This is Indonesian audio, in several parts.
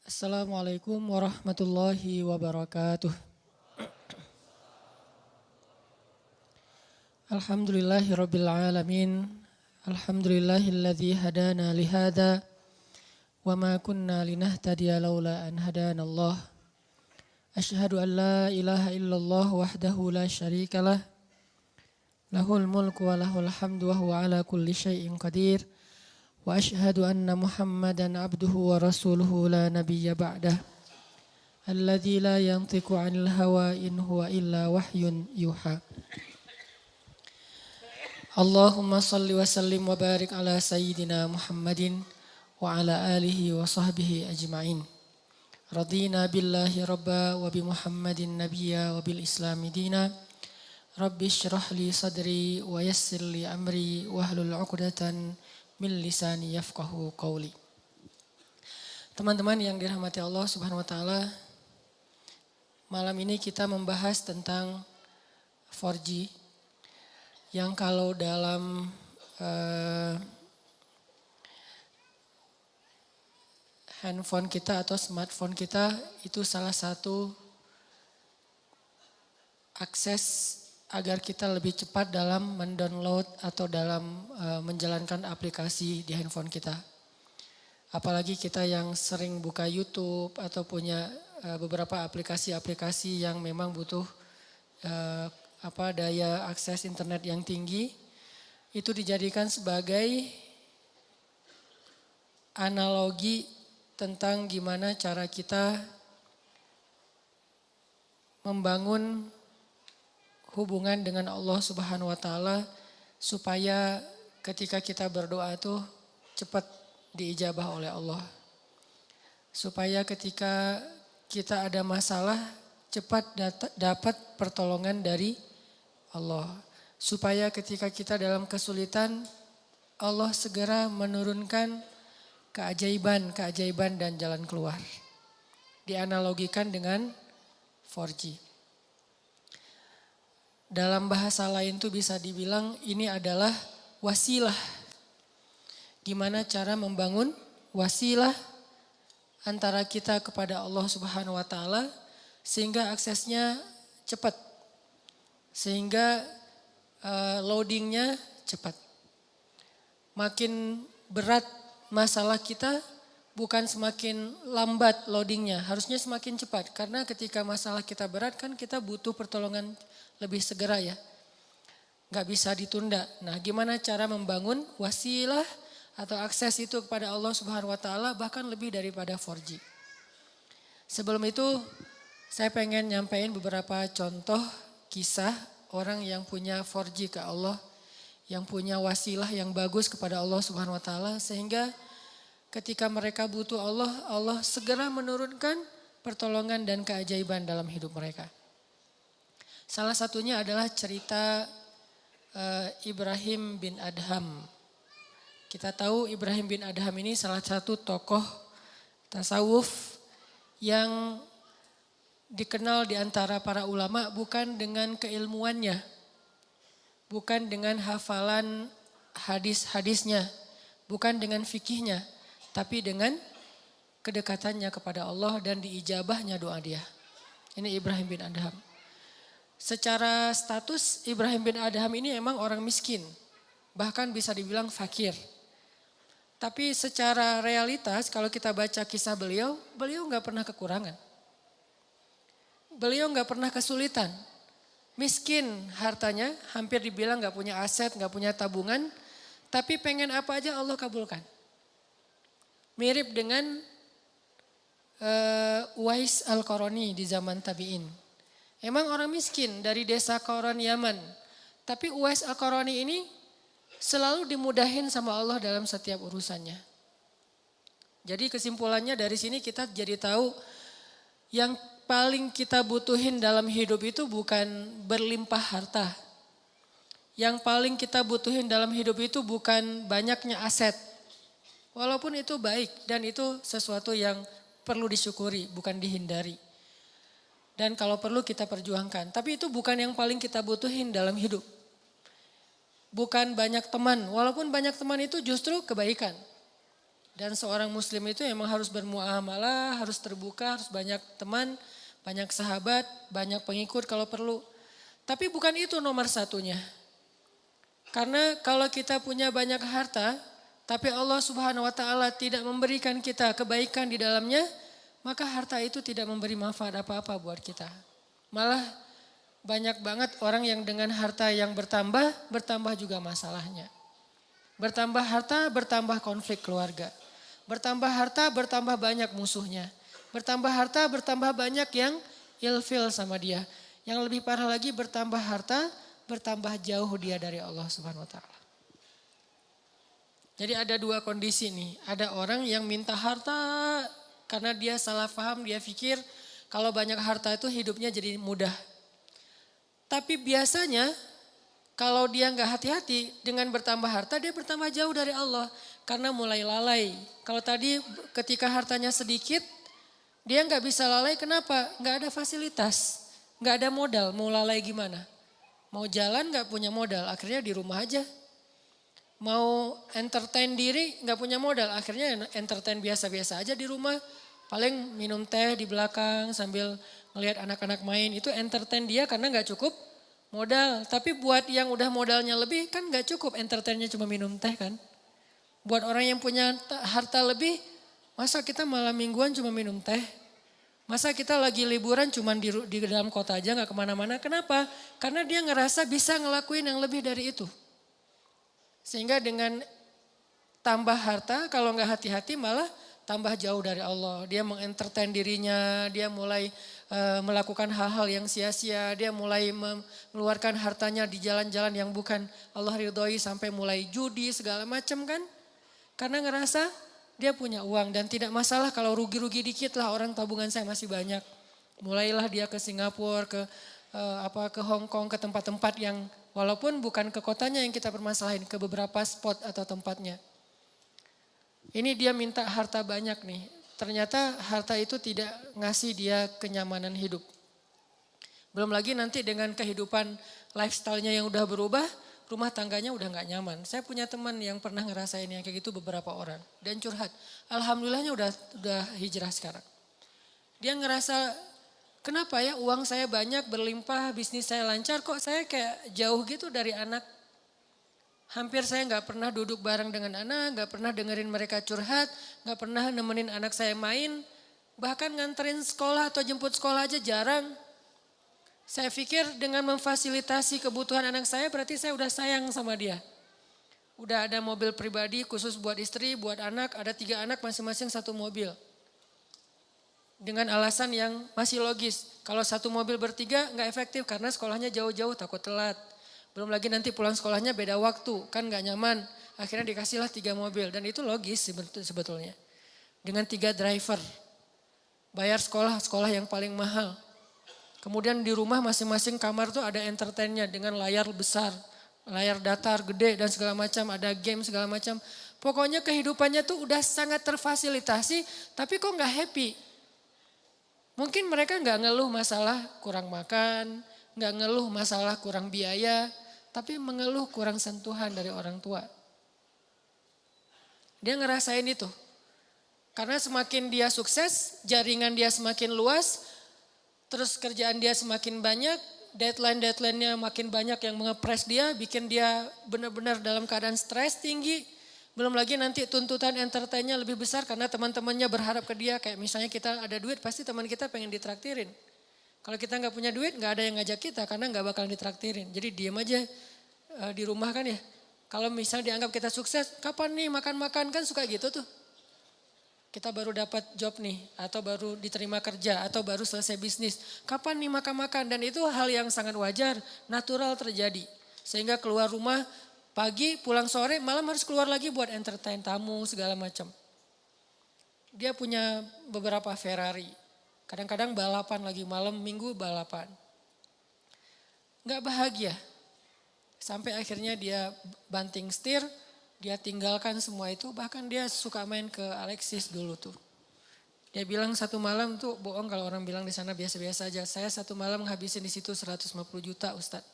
Assalamualaikum warahmatullahi wabarakatuh. Alhamdulillahirabbil alamin. Alhamdulillahilladzi hadana lihada wa ma kunna linahtadiya laula an hadanallah. Asyhadu an la ilaha illallah wahdahu la syarikalah. Lahul mulku wa lahul hamdu wa huwa ala kulli syai'in qadir. Wa asyhadu anna Muhammadan abduhu wa rasuluhu la nabiyya ba'dah. Alladzi la yantiqu 'anil hawa in huwa illa wahyun yuha. Allahumma salli wa sallim wa barik ala sayyidina Muhammadin wa ala alihi wa sahbihi ajma'in. Radina billahi rabba wa bi Muhammadin nabiyya wa bil islami dina. Rabbi syrah li sadri wa yassir li amri wa hlul 'uqdatan min lisani yafqahu qawli. Teman-teman yang dirahmati Allah Subhanahu wa taala, malam ini kita membahas tentang 4G yang kalau dalam handphone kita atau smartphone kita itu salah satu akses agar kita lebih cepat dalam mendownload atau dalam menjalankan aplikasi di handphone kita. Apalagi kita yang sering buka YouTube atau punya beberapa aplikasi-aplikasi yang memang butuh daya akses internet yang tinggi, itu dijadikan sebagai analogi tentang gimana cara kita membangun hubungan dengan Allah Subhanahu wa taala supaya ketika kita berdoa itu cepat diijabah oleh Allah. Supaya ketika kita ada masalah cepat dapat pertolongan dari Allah. Supaya ketika kita dalam kesulitan, Allah segera menurunkan keajaiban dan jalan keluar. Dianalogikan dengan 4G. Dalam bahasa lain tuh bisa dibilang ini adalah wasilah. Gimana cara membangun wasilah antara kita kepada Allah Subhanahu wa taala sehingga aksesnya cepat. Sehingga loadingnya cepat. Makin berat masalah kita bukan semakin lambat loadingnya, harusnya semakin cepat. Karena ketika masalah kita berat kan kita butuh pertolongan lebih segera ya. Gak bisa ditunda. Nah gimana cara membangun wasilah atau akses itu kepada Allah Subhanahu wa taala bahkan lebih daripada 4G. Sebelum itu saya pengen nyampein beberapa contoh kisah orang yang punya 4G ke Allah, yang punya wasilah yang bagus kepada Allah Subhanahu wa taala sehingga ketika mereka butuh Allah, Allah segera menurunkan pertolongan dan keajaiban dalam hidup mereka. Salah satunya adalah cerita Ibrahim bin Adham. Kita tahu Ibrahim bin Adham ini salah satu tokoh tasawuf yang dikenal di antara para ulama bukan dengan keilmuannya, bukan dengan hafalan hadis-hadisnya, bukan dengan fikihnya, tapi dengan kedekatannya kepada Allah dan diijabahnya doa dia. Ini Ibrahim bin Adham. Secara status Ibrahim bin Adham ini emang orang miskin, bahkan bisa dibilang fakir. Tapi secara realitas kalau kita baca kisah beliau gak pernah kekurangan. Beliau gak pernah kesulitan. Miskin hartanya, hampir dibilang gak punya aset, gak punya tabungan. Tapi pengen apa aja Allah kabulkan. Mirip dengan Uwais Al-Qarani di zaman tabi'in. Emang orang miskin dari desa Qaran Yaman. Tapi Uwais Al-Qarani ini selalu dimudahin sama Allah dalam setiap urusannya. Jadi kesimpulannya dari sini kita jadi tahu yang paling kita butuhin dalam hidup itu bukan berlimpah harta. Yang paling kita butuhin dalam hidup itu bukan banyaknya aset. Walaupun itu baik dan itu sesuatu yang perlu disyukuri, bukan dihindari. Dan kalau perlu kita perjuangkan. Tapi itu bukan yang paling kita butuhin dalam hidup. Bukan banyak teman, walaupun banyak teman itu justru kebaikan. Dan seorang muslim itu emang harus bermuamalah, harus terbuka, harus banyak teman, banyak sahabat, banyak pengikut kalau perlu. Tapi bukan itu nomor satunya. Karena kalau kita punya banyak harta, tapi Allah Subhanahu wa taala tidak memberikan kita kebaikan di dalamnya, maka harta itu tidak memberi manfaat apa-apa buat kita. Malah banyak banget orang yang dengan harta yang bertambah juga masalahnya. Bertambah harta, bertambah konflik keluarga. Bertambah harta, bertambah banyak musuhnya. Bertambah harta, bertambah banyak yang ilfil sama dia. Yang lebih parah lagi bertambah harta, bertambah jauh dia dari Allah Subhanahu wa taala. Jadi ada dua kondisi nih. Ada orang yang minta harta karena dia salah paham, dia pikir kalau banyak harta itu hidupnya jadi mudah. Tapi biasanya kalau dia nggak hati-hati dengan bertambah harta, dia bertambah jauh dari Allah. Karena mulai lalai. Kalau tadi ketika hartanya sedikit, dia nggak bisa lalai, kenapa? Nggak ada fasilitas, nggak ada modal, mau lalai gimana? Mau jalan nggak punya modal, akhirnya di rumah aja. Mau entertain diri nggak punya modal, akhirnya entertain biasa-biasa aja di rumah. Paling minum teh di belakang sambil ngelihat anak-anak main, itu entertain dia karena nggak cukup modal. Tapi buat yang udah modalnya lebih kan nggak cukup entertainnya cuma minum teh kan. Buat orang yang punya harta lebih, masa kita malam mingguan cuma minum teh? Masa kita lagi liburan cuma di dalam kota aja gak kemana-mana? Kenapa? Karena dia ngerasa bisa ngelakuin yang lebih dari itu. Sehingga dengan tambah harta, kalau gak hati-hati malah tambah jauh dari Allah. Dia mengentertain dirinya, dia mulai melakukan hal-hal yang sia-sia. Dia mulai mengeluarkan hartanya di jalan-jalan yang bukan Allah ridhoi, sampai mulai judi segala macam kan. Karena ngerasa dia punya uang dan tidak masalah kalau rugi-rugi dikit lah, orang tabungan saya masih banyak. Mulailah dia ke Singapura, ke Hong Kong, ke tempat-tempat yang walaupun bukan ke kotanya yang kita permasalahin, ke beberapa spot atau tempatnya. Ini dia minta harta banyak nih. Ternyata harta itu tidak ngasih dia kenyamanan hidup. Belum lagi nanti dengan kehidupan lifestyle-nya yang udah berubah, rumah tangganya udah gak nyaman. Saya punya teman yang pernah ngerasain yang kayak gitu beberapa orang. Dan curhat. Alhamdulillahnya udah hijrah sekarang. Dia ngerasa, kenapa ya uang saya banyak, berlimpah, bisnis saya lancar, kok saya kayak jauh gitu dari anak. Hampir saya gak pernah duduk bareng dengan anak, gak pernah dengerin mereka curhat, gak pernah nemenin anak saya main. Bahkan nganterin sekolah atau jemput sekolah aja jarang. Saya pikir dengan memfasilitasi kebutuhan anak saya berarti saya udah sayang sama dia. Udah ada mobil pribadi khusus buat istri, buat anak, ada 3 anak masing-masing 1 mobil. Dengan alasan yang masih logis. Kalau 1 mobil bertiga nggak efektif karena sekolahnya jauh-jauh takut telat. Belum lagi nanti pulang sekolahnya beda waktu, kan nggak nyaman. Akhirnya dikasihlah 3 mobil dan itu logis sebetulnya. Dengan 3 driver. Bayar sekolah yang paling mahal. Kemudian di rumah masing-masing kamar tuh ada entertainnya dengan layar besar, layar datar gede dan segala macam, ada game segala macam. Pokoknya kehidupannya tuh udah sangat terfasilitasi, tapi kok nggak happy. Mungkin mereka nggak ngeluh masalah kurang makan, nggak ngeluh masalah kurang biaya, tapi mengeluh kurang sentuhan dari orang tua. Dia ngerasain itu. Karena semakin dia sukses, jaringan dia semakin luas, terus kerjaan dia semakin banyak, deadline-nya makin banyak yang mengepres dia, bikin dia benar-benar dalam keadaan stres tinggi. Belum lagi nanti tuntutan entertainnya lebih besar karena teman-temannya berharap ke dia. Kayak misalnya kita ada duit, pasti teman kita pengen ditraktirin. Kalau kita nggak punya duit, nggak ada yang ngajak kita karena nggak bakal ditraktirin. Jadi diam aja di rumah kan ya. Kalau misalnya dianggap kita sukses, kapan nih makan-makan, kan suka gitu tuh. Kita baru dapat job nih, atau baru diterima kerja, atau baru selesai bisnis. Kapan nih makan-makan? Dan itu hal yang sangat wajar, natural terjadi. Sehingga keluar rumah pagi, pulang sore, malam harus keluar lagi buat entertain tamu segala macam. Dia punya beberapa Ferrari. Kadang-kadang balapan lagi, malam minggu balapan. Gak bahagia. Sampai akhirnya dia banting setir, dia tinggalkan semua itu, bahkan dia suka main ke Alexis dulu tuh. Dia bilang 1 malam tuh bohong kalau orang bilang di sana biasa-biasa aja. Saya 1 malam ngabisin di situ 150 juta Ustadz.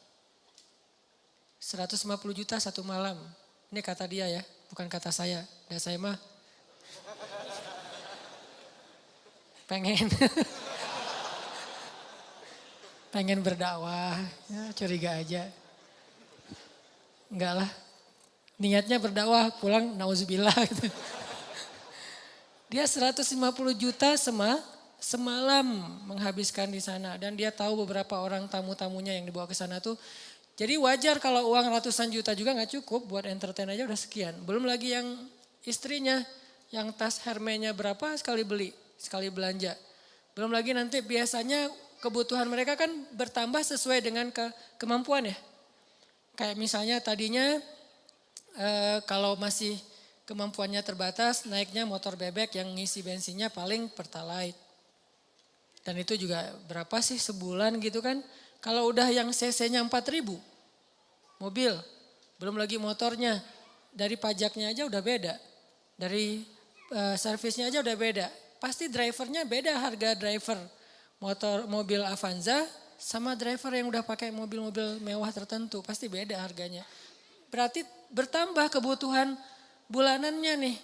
150 juta 1 malam. Ini kata dia ya, bukan kata saya. Dan saya mah pengen pengen berdakwah, ya, curiga aja. Enggak lah, niatnya berdakwah pulang nauzubillah gitu. Dia 150 juta semalam menghabiskan di sana dan dia tahu beberapa orang tamu-tamunya yang dibawa ke sana tuh. Jadi wajar kalau uang ratusan juta juga nggak cukup buat entertain aja udah sekian. Belum lagi yang istrinya yang tas Hermès-nya berapa sekali beli, sekali belanja. Belum lagi nanti biasanya kebutuhan mereka kan bertambah sesuai dengan kemampuan ya. Kayak misalnya tadinya kalau masih kemampuannya terbatas, naiknya motor bebek yang ngisi bensinnya paling Pertalite. Dan itu juga berapa sih sebulan gitu kan. Kalau udah yang cc-nya 4.000 mobil, belum lagi motornya, dari pajaknya aja udah beda. Dari servisnya aja udah beda. Pasti drivernya beda harga driver mobil Avanza sama driver yang udah pakai mobil-mobil mewah tertentu. Pasti beda harganya. Berarti bertambah kebutuhan bulanannya nih.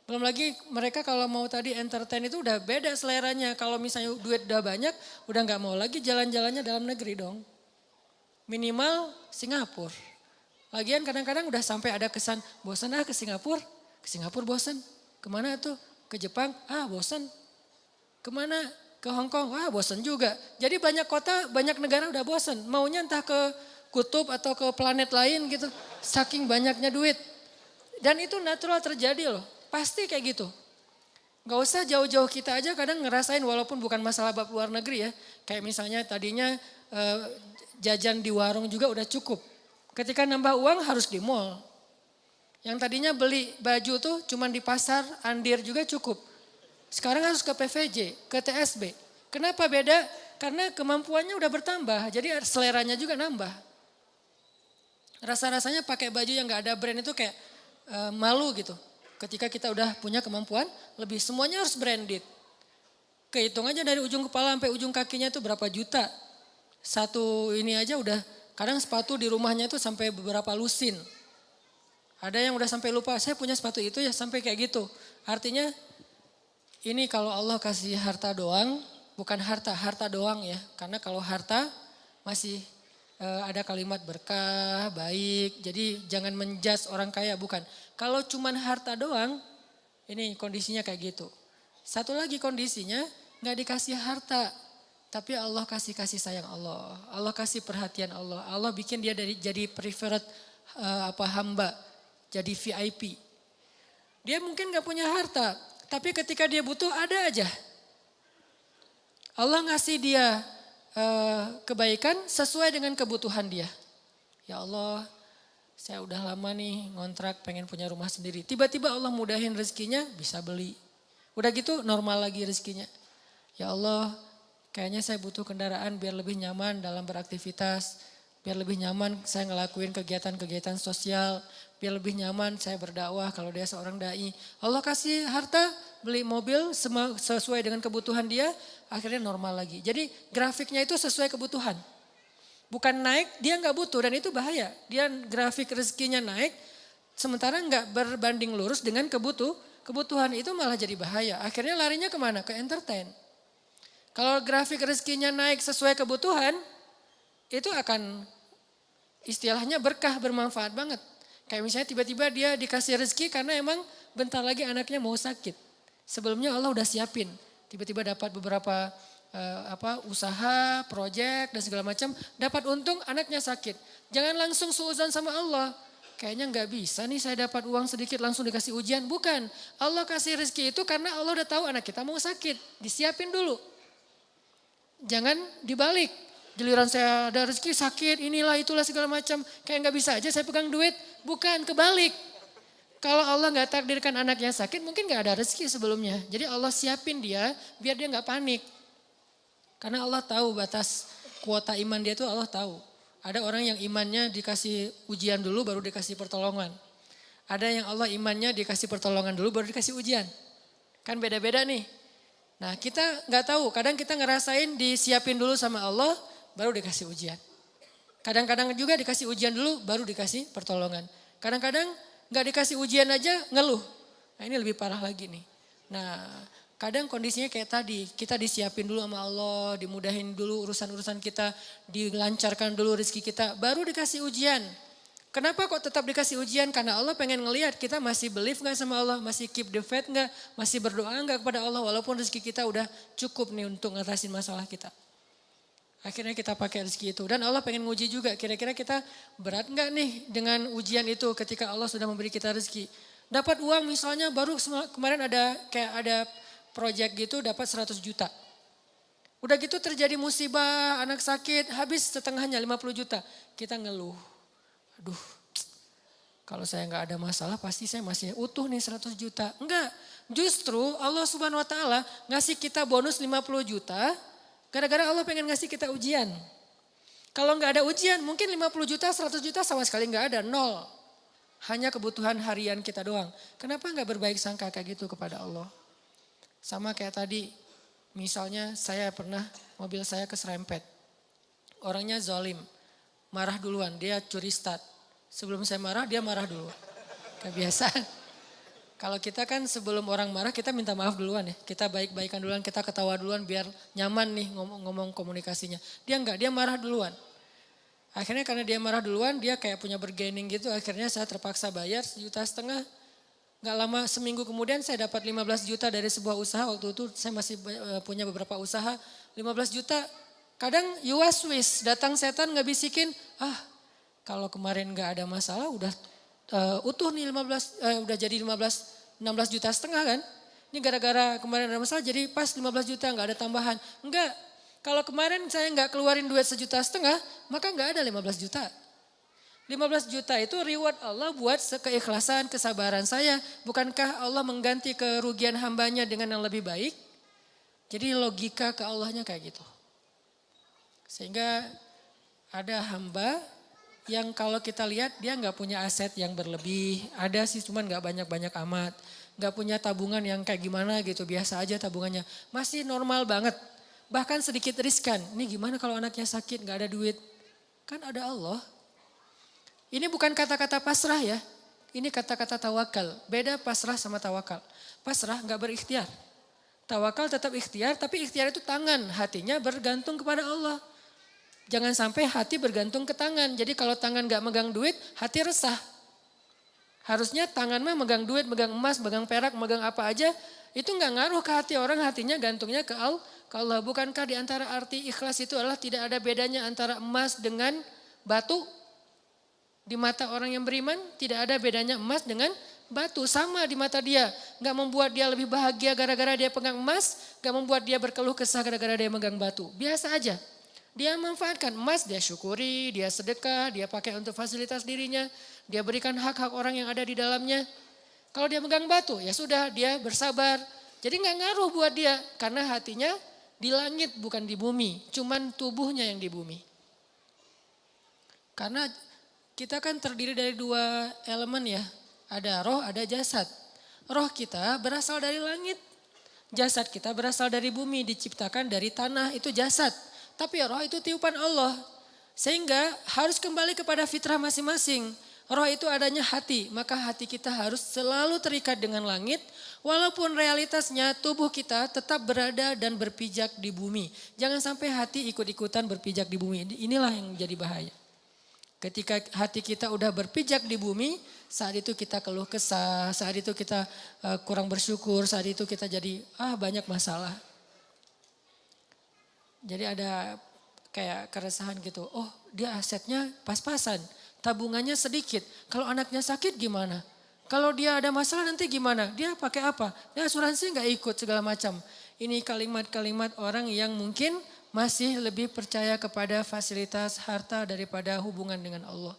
Belum lagi mereka kalau mau tadi entertain itu udah beda seleranya. Kalau misalnya duit udah banyak, udah gak mau lagi jalan-jalannya dalam negeri dong. Minimal Singapura. Lagian kadang-kadang udah sampai ada kesan, bosan ke Singapura. Ke Singapura bosan. Kemana tuh? Ke Jepang, bosan. Kemana? Ke Hong Kong, bosan juga. Jadi banyak kota, banyak negara udah bosan. Maunya entah ke kutub atau ke planet lain gitu. Saking banyaknya duit. Dan itu natural terjadi loh. Pasti kayak gitu. Gak usah jauh-jauh kita aja kadang ngerasain walaupun bukan masalah bab luar negeri ya. Kayak misalnya tadinya jajan di warung juga udah cukup. Ketika nambah uang harus di mall. Yang tadinya beli baju tuh cuman di pasar, Andir juga cukup. Sekarang harus ke PVJ, ke TSB. Kenapa beda? Karena kemampuannya udah bertambah. Jadi seleranya juga nambah. Rasa-rasanya pakai baju yang gak ada brand itu kayak malu gitu. Ketika kita udah punya kemampuan lebih, semuanya harus branded. Kehitung aja dari ujung kepala sampai ujung kakinya itu berapa juta. Satu ini aja udah, kadang sepatu di rumahnya itu sampai beberapa lusin. Ada yang udah sampai lupa, saya punya sepatu itu ya sampai kayak gitu. Artinya ini kalau Allah kasih harta doang, bukan harta doang ya. Karena kalau harta masih ada kalimat berkah, baik. Jadi jangan menjudge orang kaya, bukan. Kalau cuman harta doang, ini kondisinya kayak gitu. Satu lagi kondisinya gak dikasih harta. Tapi Allah kasih sayang Allah. Allah kasih perhatian Allah. Allah bikin dia jadi preferred hamba. Jadi VIP. Dia mungkin gak punya harta. Tapi ketika dia butuh ada aja. Allah ngasih dia kebaikan sesuai dengan kebutuhan dia. Ya Allah, saya udah lama nih ngontrak pengen punya rumah sendiri. Tiba-tiba Allah mudahin rezekinya bisa beli. Udah gitu normal lagi rezekinya. Ya Allah, kayaknya saya butuh kendaraan biar lebih nyaman dalam beraktivitas. Biar lebih nyaman saya ngelakuin kegiatan-kegiatan sosial. Biar lebih nyaman saya berdakwah kalau dia seorang dai. Allah kasih harta, beli mobil sesuai dengan kebutuhan dia, akhirnya normal lagi. Jadi grafiknya itu sesuai kebutuhan. Bukan naik, dia nggak butuh dan itu bahaya. Dia grafik rezekinya naik, sementara nggak berbanding lurus dengan kebutuhan itu malah jadi bahaya. Akhirnya larinya kemana? Ke entertain. Kalau grafik rezekinya naik sesuai kebutuhan, itu akan istilahnya berkah, bermanfaat banget. Kayak misalnya tiba-tiba dia dikasih rezeki karena emang bentar lagi anaknya mau sakit. Sebelumnya Allah udah siapin. Tiba-tiba dapat beberapa usaha, proyek dan segala macam. Dapat untung anaknya sakit. Jangan langsung suuzan sama Allah. Kayaknya nggak bisa nih saya dapat uang sedikit langsung dikasih ujian. Bukan. Allah kasih rezeki itu karena Allah udah tahu anak kita mau sakit. Disiapin dulu. Jangan dibalik. Giliran saya ada rezeki sakit, inilah itulah segala macam. Kayak nggak bisa aja saya pegang duit. Bukan, kebalik. Kalau Allah nggak takdirkan anaknya sakit, mungkin nggak ada rezeki sebelumnya. Jadi Allah siapin dia biar dia nggak panik. Karena Allah tahu batas kuota iman dia itu Allah tahu. Ada orang yang imannya dikasih ujian dulu baru dikasih pertolongan. Ada yang Allah imannya dikasih pertolongan dulu baru dikasih ujian. Kan beda-beda nih. Nah kita nggak tahu, kadang kita ngerasain disiapin dulu sama Allah baru dikasih ujian. Kadang-kadang juga dikasih ujian dulu baru dikasih pertolongan. Kadang-kadang nggak dikasih ujian aja ngeluh. Nah ini lebih parah lagi nih. Nah Kadang kondisinya kayak tadi, kita disiapin dulu sama Allah, dimudahin dulu urusan-urusan kita, dilancarkan dulu rezeki kita, baru dikasih ujian. Kenapa kok tetap dikasih ujian? Karena Allah pengen ngelihat kita masih believe gak sama Allah, masih keep the faith gak, masih berdoa gak kepada Allah walaupun rezeki kita udah cukup nih untuk ngatasin masalah kita. Akhirnya kita pakai rezeki itu dan Allah pengen nguji juga kira-kira kita berat gak nih dengan ujian itu ketika Allah sudah memberi kita rezeki. Dapat uang misalnya baru kemarin ada project gitu dapat 100 juta. Udah gitu terjadi musibah, anak sakit, habis setengahnya 50 juta. Kita ngeluh. Aduh, kalau saya nggak ada masalah pasti saya masih utuh nih 100 juta. Enggak, justru Allah Subhanahu Wa Taala ngasih kita bonus 50 juta. Gara-gara Allah pengen ngasih kita ujian. Kalau nggak ada ujian mungkin 50 juta, 100 juta sama sekali nggak ada, nol. Hanya kebutuhan harian kita doang. Kenapa nggak berbaik sangka kayak gitu kepada Allah? Sama kayak tadi, misalnya saya pernah mobil saya keserempet. Orangnya zalim, marah duluan, dia curi start. Sebelum saya marah, dia marah dulu. Kebiasaan. Kalau kita kan sebelum orang marah kita minta maaf duluan ya. Kita baik-baikan duluan, kita ketawa duluan biar nyaman nih ngomong komunikasinya. Dia enggak, dia marah duluan. Akhirnya karena dia marah duluan, dia kayak punya bergaining gitu. Akhirnya saya terpaksa bayar 1,5 juta. Gak lama seminggu kemudian saya dapat 15 juta dari sebuah usaha. Waktu itu saya masih punya beberapa usaha. 15 juta kadang you was wish. Datang setan ngebisikin. Kalau kemarin gak ada masalah udah utuh nih 15, udah jadi 16 juta setengah kan. Ini gara-gara kemarin ada masalah jadi pas 15 juta gak ada tambahan. Enggak, kalau kemarin saya gak keluarin duit 1,5 juta maka gak ada 15 juta. 15 juta itu reward Allah buat keikhlasan, kesabaran saya. Bukankah Allah mengganti kerugian hambanya dengan yang lebih baik? Jadi logika ke Allahnya kayak gitu. Sehingga ada hamba yang kalau kita lihat dia nggak punya aset yang berlebih. Ada sih cuman nggak banyak-banyak amat. Nggak punya tabungan yang kayak gimana gitu, biasa aja tabungannya. Masih normal banget, bahkan sedikit riskan. Ini gimana kalau anaknya sakit nggak ada duit? Kan ada Allah. Ini bukan kata-kata pasrah ya, ini kata-kata tawakal. Beda pasrah sama tawakal. Pasrah nggak berikhtiar. Tawakal tetap ikhtiar, tapi ikhtiar itu tangan, hatinya bergantung kepada Allah. Jangan sampai hati bergantung ke tangan. Jadi kalau tangan nggak megang duit, hati resah. Harusnya tangan mah megang duit, megang emas, megang perak, megang apa aja. Itu nggak ngaruh ke hati orang, hatinya gantungnya ke Allah. Bukankah di antara arti ikhlas itu adalah tidak ada bedanya antara emas dengan batu? Di mata orang yang beriman tidak ada bedanya emas dengan batu. Sama di mata dia. Gak membuat dia lebih bahagia gara-gara dia pegang emas. Gak membuat dia berkeluh kesah gara-gara dia megang batu. Biasa aja. Dia manfaatkan emas, dia syukuri, dia sedekah, dia pakai untuk fasilitas dirinya. Dia berikan hak-hak orang yang ada di dalamnya. Kalau dia megang batu ya sudah dia bersabar. Jadi gak ngaruh buat dia. Karena hatinya di langit bukan di bumi. Cuman tubuhnya yang di bumi. Karena kita kan terdiri dari 2 elemen ya. Ada roh, ada jasad. Roh kita berasal dari langit. Jasad kita berasal dari bumi, diciptakan dari tanah, itu jasad. Tapi roh itu tiupan Allah. Sehingga harus kembali kepada fitrah masing-masing. Roh itu adanya hati, maka hati kita harus selalu terikat dengan langit. Walaupun realitasnya tubuh kita tetap berada dan berpijak di bumi. Jangan sampai hati ikut-ikutan berpijak di bumi. Inilah yang jadi bahaya. Ketika hati kita udah berpijak di bumi, saat itu kita keluh kesah, saat itu kita kurang bersyukur, saat itu kita jadi banyak masalah. Jadi ada kayak keresahan gitu, oh dia asetnya pas-pasan, tabungannya sedikit, kalau anaknya sakit gimana? Kalau dia ada masalah nanti gimana? Dia pakai apa? Dia asuransi nggak ikut segala macam. Ini kalimat-kalimat orang yang mungkin masih lebih percaya kepada fasilitas harta daripada hubungan dengan Allah.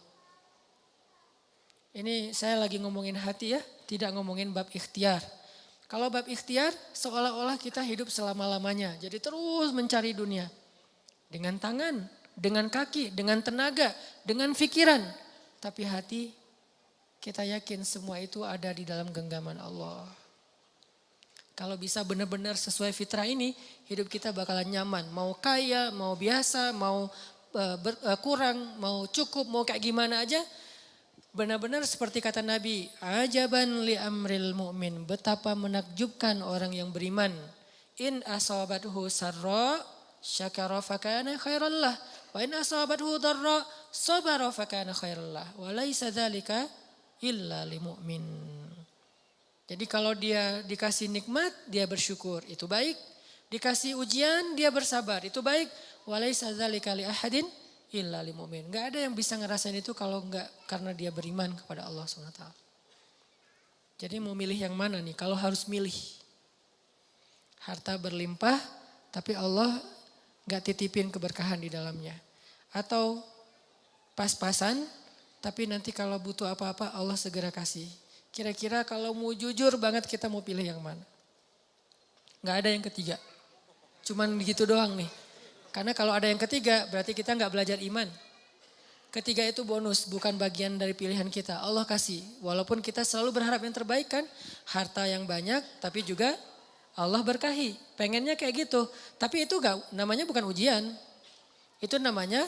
Ini saya lagi ngomongin hati ya, tidak ngomongin bab ikhtiar. Kalau bab ikhtiar seolah-olah kita hidup selama-lamanya. Jadi terus mencari dunia. Dengan tangan, dengan kaki, dengan tenaga, dengan pikiran. Tapi hati kita yakin semua itu ada di dalam genggaman Allah. Kalau bisa benar-benar sesuai fitrah ini, hidup kita bakalan nyaman. Mau kaya, mau biasa, mau kurang, mau cukup, mau kayak gimana aja. Benar-benar seperti kata Nabi, ajaban li amril mu'min, betapa menakjubkan orang yang beriman. In asabathu sarra syakara fakana khairallah, wa in asabathu darra sabara fakana khairallah, wa laisa dzalika illa lil mu'min. Jadi kalau dia dikasih nikmat, dia bersyukur, itu baik. Dikasih ujian, dia bersabar, itu baik. Wa laisa dzalika li ahadin illa lil mu'min. Enggak ada yang bisa ngerasain itu kalau enggak karena dia beriman kepada Allah SWT. Jadi mau milih yang mana nih? Kalau harus milih. Harta berlimpah tapi Allah enggak titipin keberkahan di dalamnya. Atau pas-pasan tapi nanti kalau butuh apa-apa Allah segera kasih. Kira-kira kalau mau jujur banget kita mau pilih yang mana? Enggak ada yang ketiga. Cuman begitu doang nih. Karena kalau ada yang ketiga berarti kita nggak belajar iman. Ketiga itu bonus, bukan bagian dari pilihan kita. Allah kasih, walaupun kita selalu berharap yang terbaik kan. Harta yang banyak tapi juga Allah berkahi. Pengennya kayak gitu. Tapi itu namanya bukan ujian. Itu namanya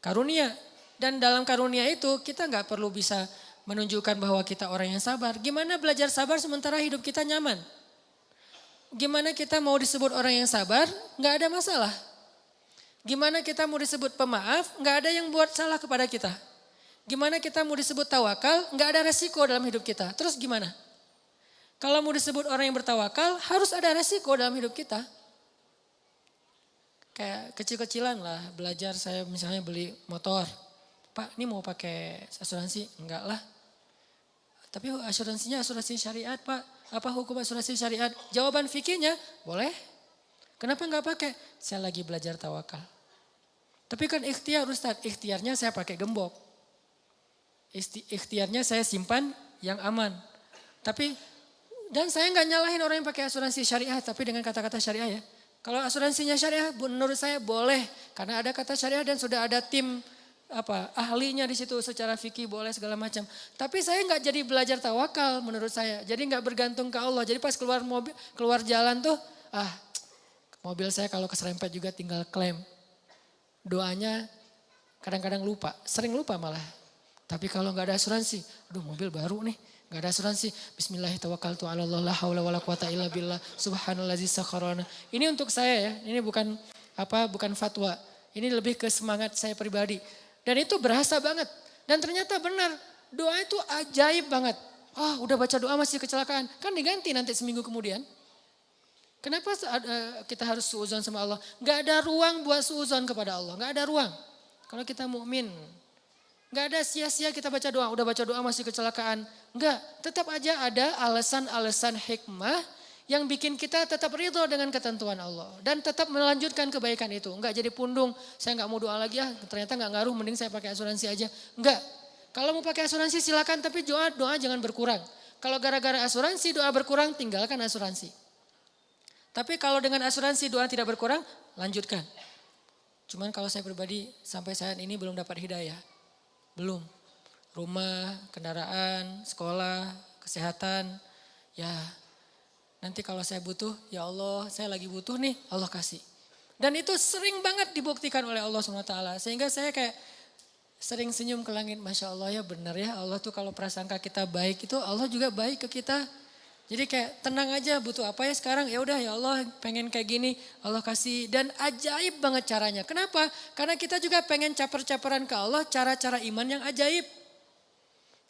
karunia. Dan dalam karunia itu kita nggak perlu bisa menunjukkan bahwa kita orang yang sabar. Gimana belajar sabar sementara hidup kita nyaman? Gimana kita mau disebut orang yang sabar? Nggak ada masalah. Gimana kita mau disebut pemaaf, nggak ada yang buat salah kepada kita. Gimana kita mau disebut tawakal, nggak ada resiko dalam hidup kita. Terus gimana? Kalau mau disebut orang yang bertawakal, harus ada resiko dalam hidup kita. Kayak kecil-kecilan lah, belajar saya misalnya beli motor. Pak, ini mau pakai asuransi? Enggak lah. Tapi asuransinya asuransi syariat Pak. Apa hukum asuransi syariat? Jawaban fikihnya, boleh. Kenapa enggak pakai? Saya lagi belajar tawakal. Tapi kan ikhtiar Ustaz, ikhtiarnya saya pakai gembok. Ikhtiarnya saya simpan yang aman. Tapi, dan saya enggak nyalahin orang yang pakai asuransi syariah, tapi dengan kata-kata syariah ya. Kalau asuransinya syariah menurut saya boleh. Karena ada kata syariah dan sudah ada tim ahlinya di situ secara fikih boleh segala macam. Tapi saya enggak jadi belajar tawakal menurut saya. Jadi enggak bergantung ke Allah. Jadi pas keluar jalan tuh, mobil saya kalau keserempet juga tinggal klaim. Doanya kadang-kadang lupa, sering lupa malah. Tapi kalau nggak ada asuransi, aduh mobil baru nih, nggak ada asuransi. Bismillahirrahmanirrahim. La haula wala quwata illa billah. Subhanallazi sakharana. Ini untuk saya ya, ini bukan fatwa. Ini lebih ke semangat saya pribadi. Dan itu berasa banget. Dan ternyata benar, doa itu ajaib banget. Udah baca doa masih kecelakaan, kan diganti nanti seminggu kemudian. Kenapa kita harus suudzon sama Allah? Gak ada ruang buat suudzon kepada Allah. Gak ada ruang. Kalau kita mukmin, gak ada sia-sia kita baca doa. Udah baca doa masih kecelakaan. Enggak, tetap aja ada alasan-alasan hikmah yang bikin kita tetap ridho dengan ketentuan Allah. Dan tetap melanjutkan kebaikan itu. Enggak jadi pundung, saya gak mau doa lagi ternyata gak ngaruh, mending saya pakai asuransi aja. Enggak, kalau mau pakai asuransi silakan, tapi doa jangan berkurang. Kalau gara-gara asuransi doa berkurang, tinggalkan asuransi. Tapi kalau dengan asuransi doa tidak berkurang, lanjutkan. Cuman kalau saya pribadi sampai saat ini belum dapat hidayah. Belum. Rumah, kendaraan, sekolah, kesehatan. Ya nanti kalau saya butuh, ya Allah saya lagi butuh nih, Allah kasih. Dan itu sering banget dibuktikan oleh Allah SWT. Sehingga saya kayak sering senyum ke langit. Masya Allah ya benar ya, Allah tuh kalau prasangka kita baik itu Allah juga baik ke kita. Jadi kayak tenang aja, butuh apa ya sekarang, ya udah ya Allah pengen kayak gini, Allah kasih. Dan ajaib banget caranya. Kenapa? Karena kita juga pengen caper-caperan ke Allah cara-cara iman yang ajaib.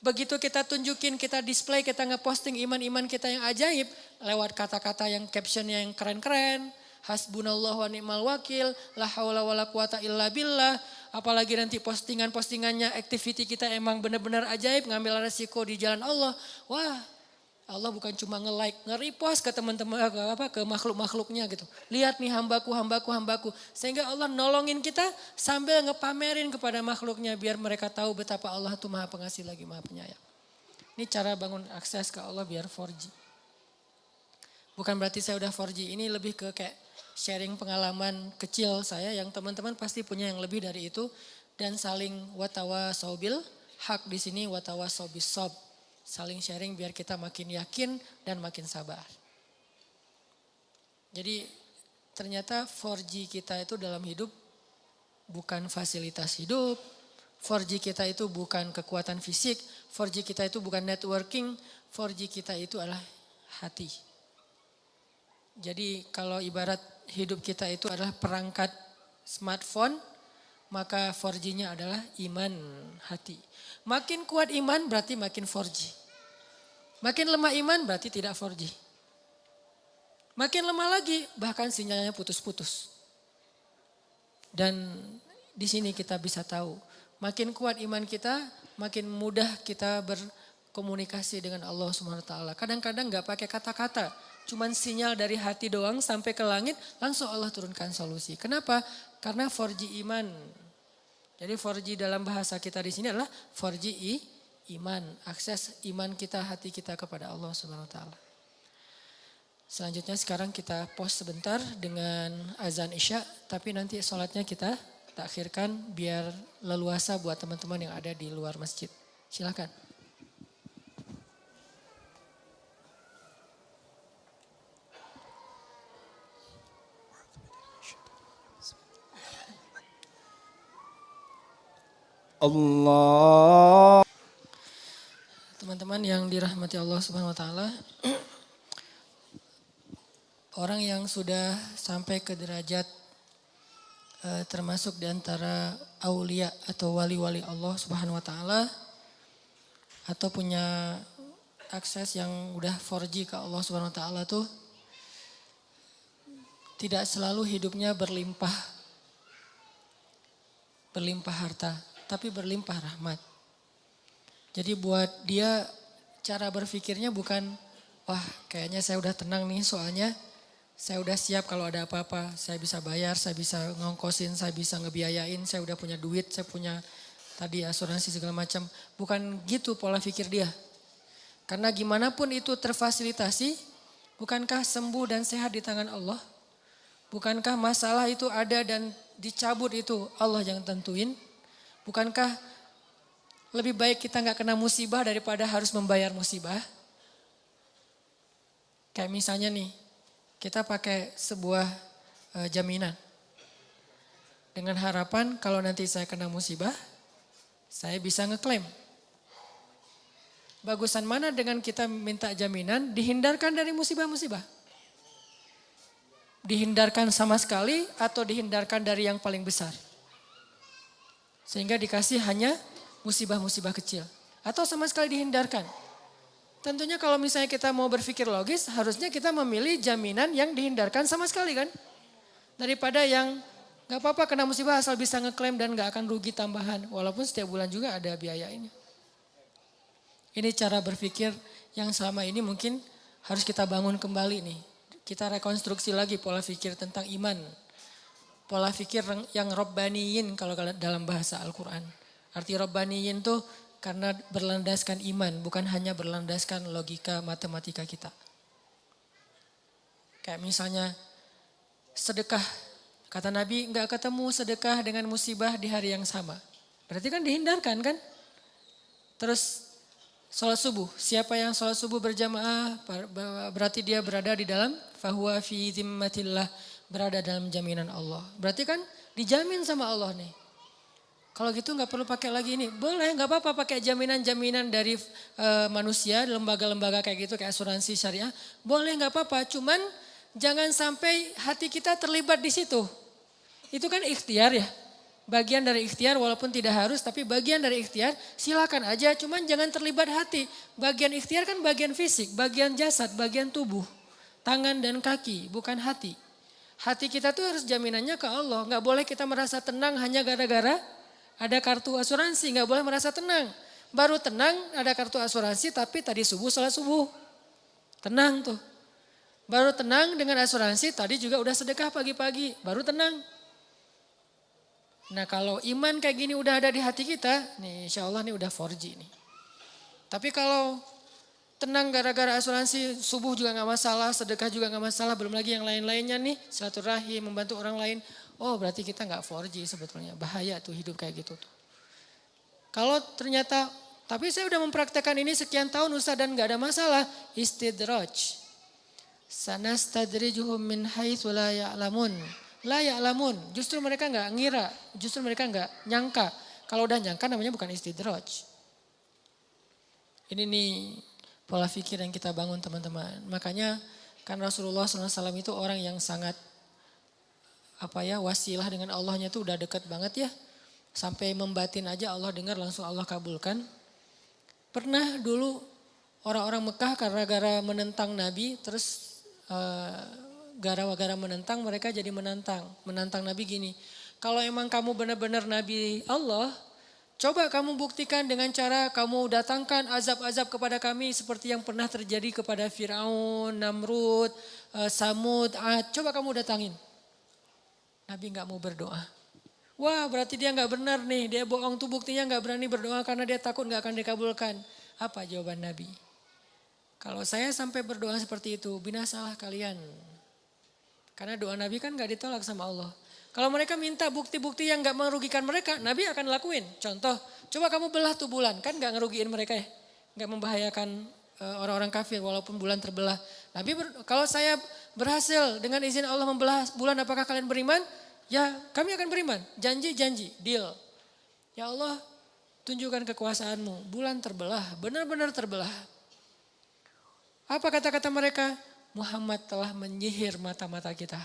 Begitu kita tunjukin, kita display, kita ngeposting iman-iman kita yang ajaib. Lewat kata-kata yang captionnya yang keren-keren. Hasbunallah wa ni'mal wakil, la haula wa la quwata illa billah. Apalagi nanti postingan-postingannya, activity kita emang benar-benar ajaib, ngambil resiko di jalan Allah. Wah, Allah bukan cuma nge-like, nge-repost ke teman-teman, ke makhluk-makhluknya gitu. Lihat nih hambaku. Sehingga Allah nolongin kita sambil ngepamerin kepada makhluknya biar mereka tahu betapa Allah itu maha pengasih lagi maha penyayang. Ini cara bangun akses ke Allah biar 4G. Bukan berarti saya udah 4G, ini lebih ke kayak sharing pengalaman kecil saya yang teman-teman pasti punya yang lebih dari itu. Dan saling watawasobil, hak di sini watawasobis sob. Saling sharing biar kita makin yakin dan makin sabar. Jadi ternyata 4G kita itu dalam hidup bukan fasilitas hidup. 4G kita itu bukan kekuatan fisik, 4G kita itu bukan networking, 4G kita itu adalah hati. Jadi kalau ibarat hidup kita itu adalah perangkat smartphone, maka 4G-nya adalah iman hati. Makin kuat iman berarti makin 4G. Makin lemah iman berarti tidak 4G. Makin lemah lagi bahkan sinyalnya putus-putus. Dan di sini kita bisa tahu, makin kuat iman kita, makin mudah kita berkomunikasi dengan Allah SWT. Kadang-kadang gak pakai kata-kata, cuman sinyal dari hati doang sampai ke langit, langsung Allah turunkan solusi. Kenapa? Karena 4G iman. Jadi 4G dalam bahasa kita di sini adalah 4G iman, akses iman kita, hati kita kepada Allah SWT. Selanjutnya sekarang kita pause sebentar dengan azan Isya, tapi nanti sholatnya kita takhirkan biar leluasa buat teman-teman yang ada di luar masjid. Silakan. Allah. Teman-teman yang dirahmati Allah Subhanahu wa taala, orang yang sudah sampai ke derajat termasuk di antara aulia atau wali-wali Allah Subhanahu wa taala atau punya akses yang udah 4G ke Allah Subhanahu wa taala tuh tidak selalu hidupnya berlimpah harta, tapi berlimpah rahmat. Jadi buat dia cara berpikirnya bukan, wah kayaknya saya udah tenang nih soalnya saya udah siap kalau ada apa-apa. Saya bisa bayar, saya bisa ngongkosin, saya bisa ngebiayain, saya udah punya duit, saya punya tadi asuransi segala macam. Bukan gitu pola pikir dia. Karena gimana pun itu terfasilitasi, bukankah sembuh dan sehat di tangan Allah? Bukankah masalah itu ada dan dicabut itu Allah yang tentuin? Bukankah lebih baik kita gak kena musibah daripada harus membayar musibah? Kayak misalnya nih, kita pakai sebuah jaminan. Dengan harapan kalau nanti saya kena musibah, saya bisa ngeklaim. Bagusan mana dengan kita minta jaminan dihindarkan dari musibah-musibah? Dihindarkan sama sekali atau dihindarkan dari yang paling besar? Sehingga dikasih hanya musibah-musibah kecil. Atau sama sekali dihindarkan. Tentunya kalau misalnya kita mau berpikir logis, harusnya kita memilih jaminan yang dihindarkan sama sekali kan. Daripada yang gak apa-apa kena musibah asal bisa ngeklaim dan gak akan rugi tambahan. Walaupun setiap bulan juga ada biaya ini. Ini cara berpikir yang selama ini mungkin harus kita bangun kembali nih. Kita rekonstruksi lagi pola pikir tentang iman. Pola pikir yang robbaniyin kalau dalam bahasa Al-Quran. Arti robbaniyin tuh karena berlandaskan iman, bukan hanya berlandaskan logika matematika kita. Kayak misalnya sedekah. Kata Nabi nggak ketemu sedekah dengan musibah di hari yang sama. Berarti kan dihindarkan kan? Terus sholat subuh. Siapa yang sholat subuh berjamaah berarti dia berada di dalam fahuwa fi zimmatillah. Berada dalam jaminan Allah. Berarti kan dijamin sama Allah nih. Kalau gitu nggak perlu pakai lagi ini. Boleh, nggak apa-apa pakai jaminan-jaminan dari manusia, lembaga-lembaga kayak gitu, kayak asuransi syariah. Boleh, nggak apa-apa. Cuman jangan sampai hati kita terlibat di situ. Itu kan ikhtiar ya. Bagian dari ikhtiar walaupun tidak harus, tapi bagian dari ikhtiar silakan aja. Cuman jangan terlibat hati. Bagian ikhtiar kan bagian fisik, bagian jasad, bagian tubuh. Tangan dan kaki, bukan hati. Hati kita tuh harus jaminannya ke Allah. Nggak boleh kita merasa tenang hanya gara-gara ada kartu asuransi, nggak boleh merasa tenang. Baru tenang ada kartu asuransi tapi tadi subuh sholat subuh. Tenang tuh. Baru tenang dengan asuransi tadi juga udah sedekah pagi-pagi. Baru tenang. Nah kalau iman kayak gini udah ada di hati kita, nih insya Allah nih udah 4G nih. Tapi kalau tenang gara-gara asuransi subuh juga gak masalah, sedekah juga gak masalah. Belum lagi yang lain-lainnya nih, silaturahim, membantu orang lain. Oh berarti kita gak 4G sebetulnya, bahaya tuh hidup kayak gitu tuh. Kalau ternyata, tapi saya udah mempraktekkan ini sekian tahun Ustaz dan gak ada masalah. Istidraj. Sanastadrijuhum min haitsu la ya'lamun. La ya'lamun, justru mereka gak ngira, justru mereka gak nyangka. Kalau udah nyangka namanya bukan istidraj. Ini nih pola pikir yang kita bangun teman-teman. Makanya kan Rasulullah SAW itu orang yang sangat wasilah dengan Allahnya itu udah dekat banget ya. Sampai membatin aja Allah dengar langsung Allah kabulkan. Pernah dulu orang-orang Mekah gara-gara menentang Nabi terus gara-gara menentang mereka jadi menantang Nabi gini. Kalau emang kamu benar-benar Nabi Allah, coba kamu buktikan dengan cara kamu datangkan azab-azab kepada kami seperti yang pernah terjadi kepada Firaun, Namrud, Samud, Ad. Coba kamu datangin. Nabi gak mau berdoa. Wah berarti dia gak benar nih, dia bohong tuh buktinya gak berani berdoa karena dia takut gak akan dikabulkan. Apa jawaban Nabi? Kalau saya sampai berdoa seperti itu, binasalah kalian. Karena doa Nabi kan gak ditolak sama Allah. Kalau mereka minta bukti-bukti yang gak merugikan mereka, Nabi akan lakuin. Contoh, coba kamu belah tuh bulan, kan gak ngerugiin mereka ya. Gak membahayakan orang-orang kafir walaupun bulan terbelah. Nabi kalau saya berhasil dengan izin Allah membelah bulan, apakah kalian beriman? Ya kami akan beriman, janji, deal. Ya Allah tunjukkan kekuasaanmu, bulan terbelah, benar-benar terbelah. Apa kata-kata mereka? Muhammad telah menyihir mata-mata kita.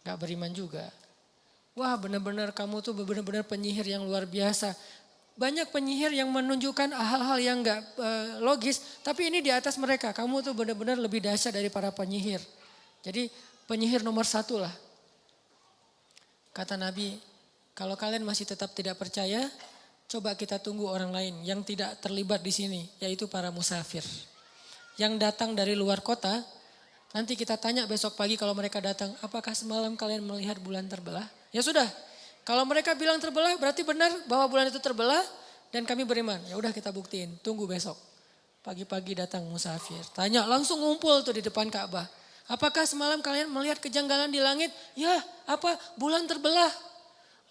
Gak beriman juga. Wah benar-benar kamu tuh benar-benar penyihir yang luar biasa. Banyak penyihir yang menunjukkan hal-hal yang gak logis. Tapi ini di atas mereka. Kamu tuh benar-benar lebih dahsyat dari para penyihir. Jadi penyihir nomor 1 lah. Kata Nabi, kalau kalian masih tetap tidak percaya, coba kita tunggu orang lain yang tidak terlibat di sini. Yaitu para musafir. Yang datang dari luar kota. Nanti kita tanya besok pagi kalau mereka datang, apakah semalam kalian melihat bulan terbelah? Ya sudah, kalau mereka bilang terbelah berarti benar bahwa bulan itu terbelah dan kami beriman. Ya udah kita buktiin, tunggu besok. Pagi-pagi datang musafir, tanya langsung ngumpul tuh di depan Ka'bah. Apakah semalam kalian melihat kejanggalan di langit? Ya, apa? Bulan terbelah.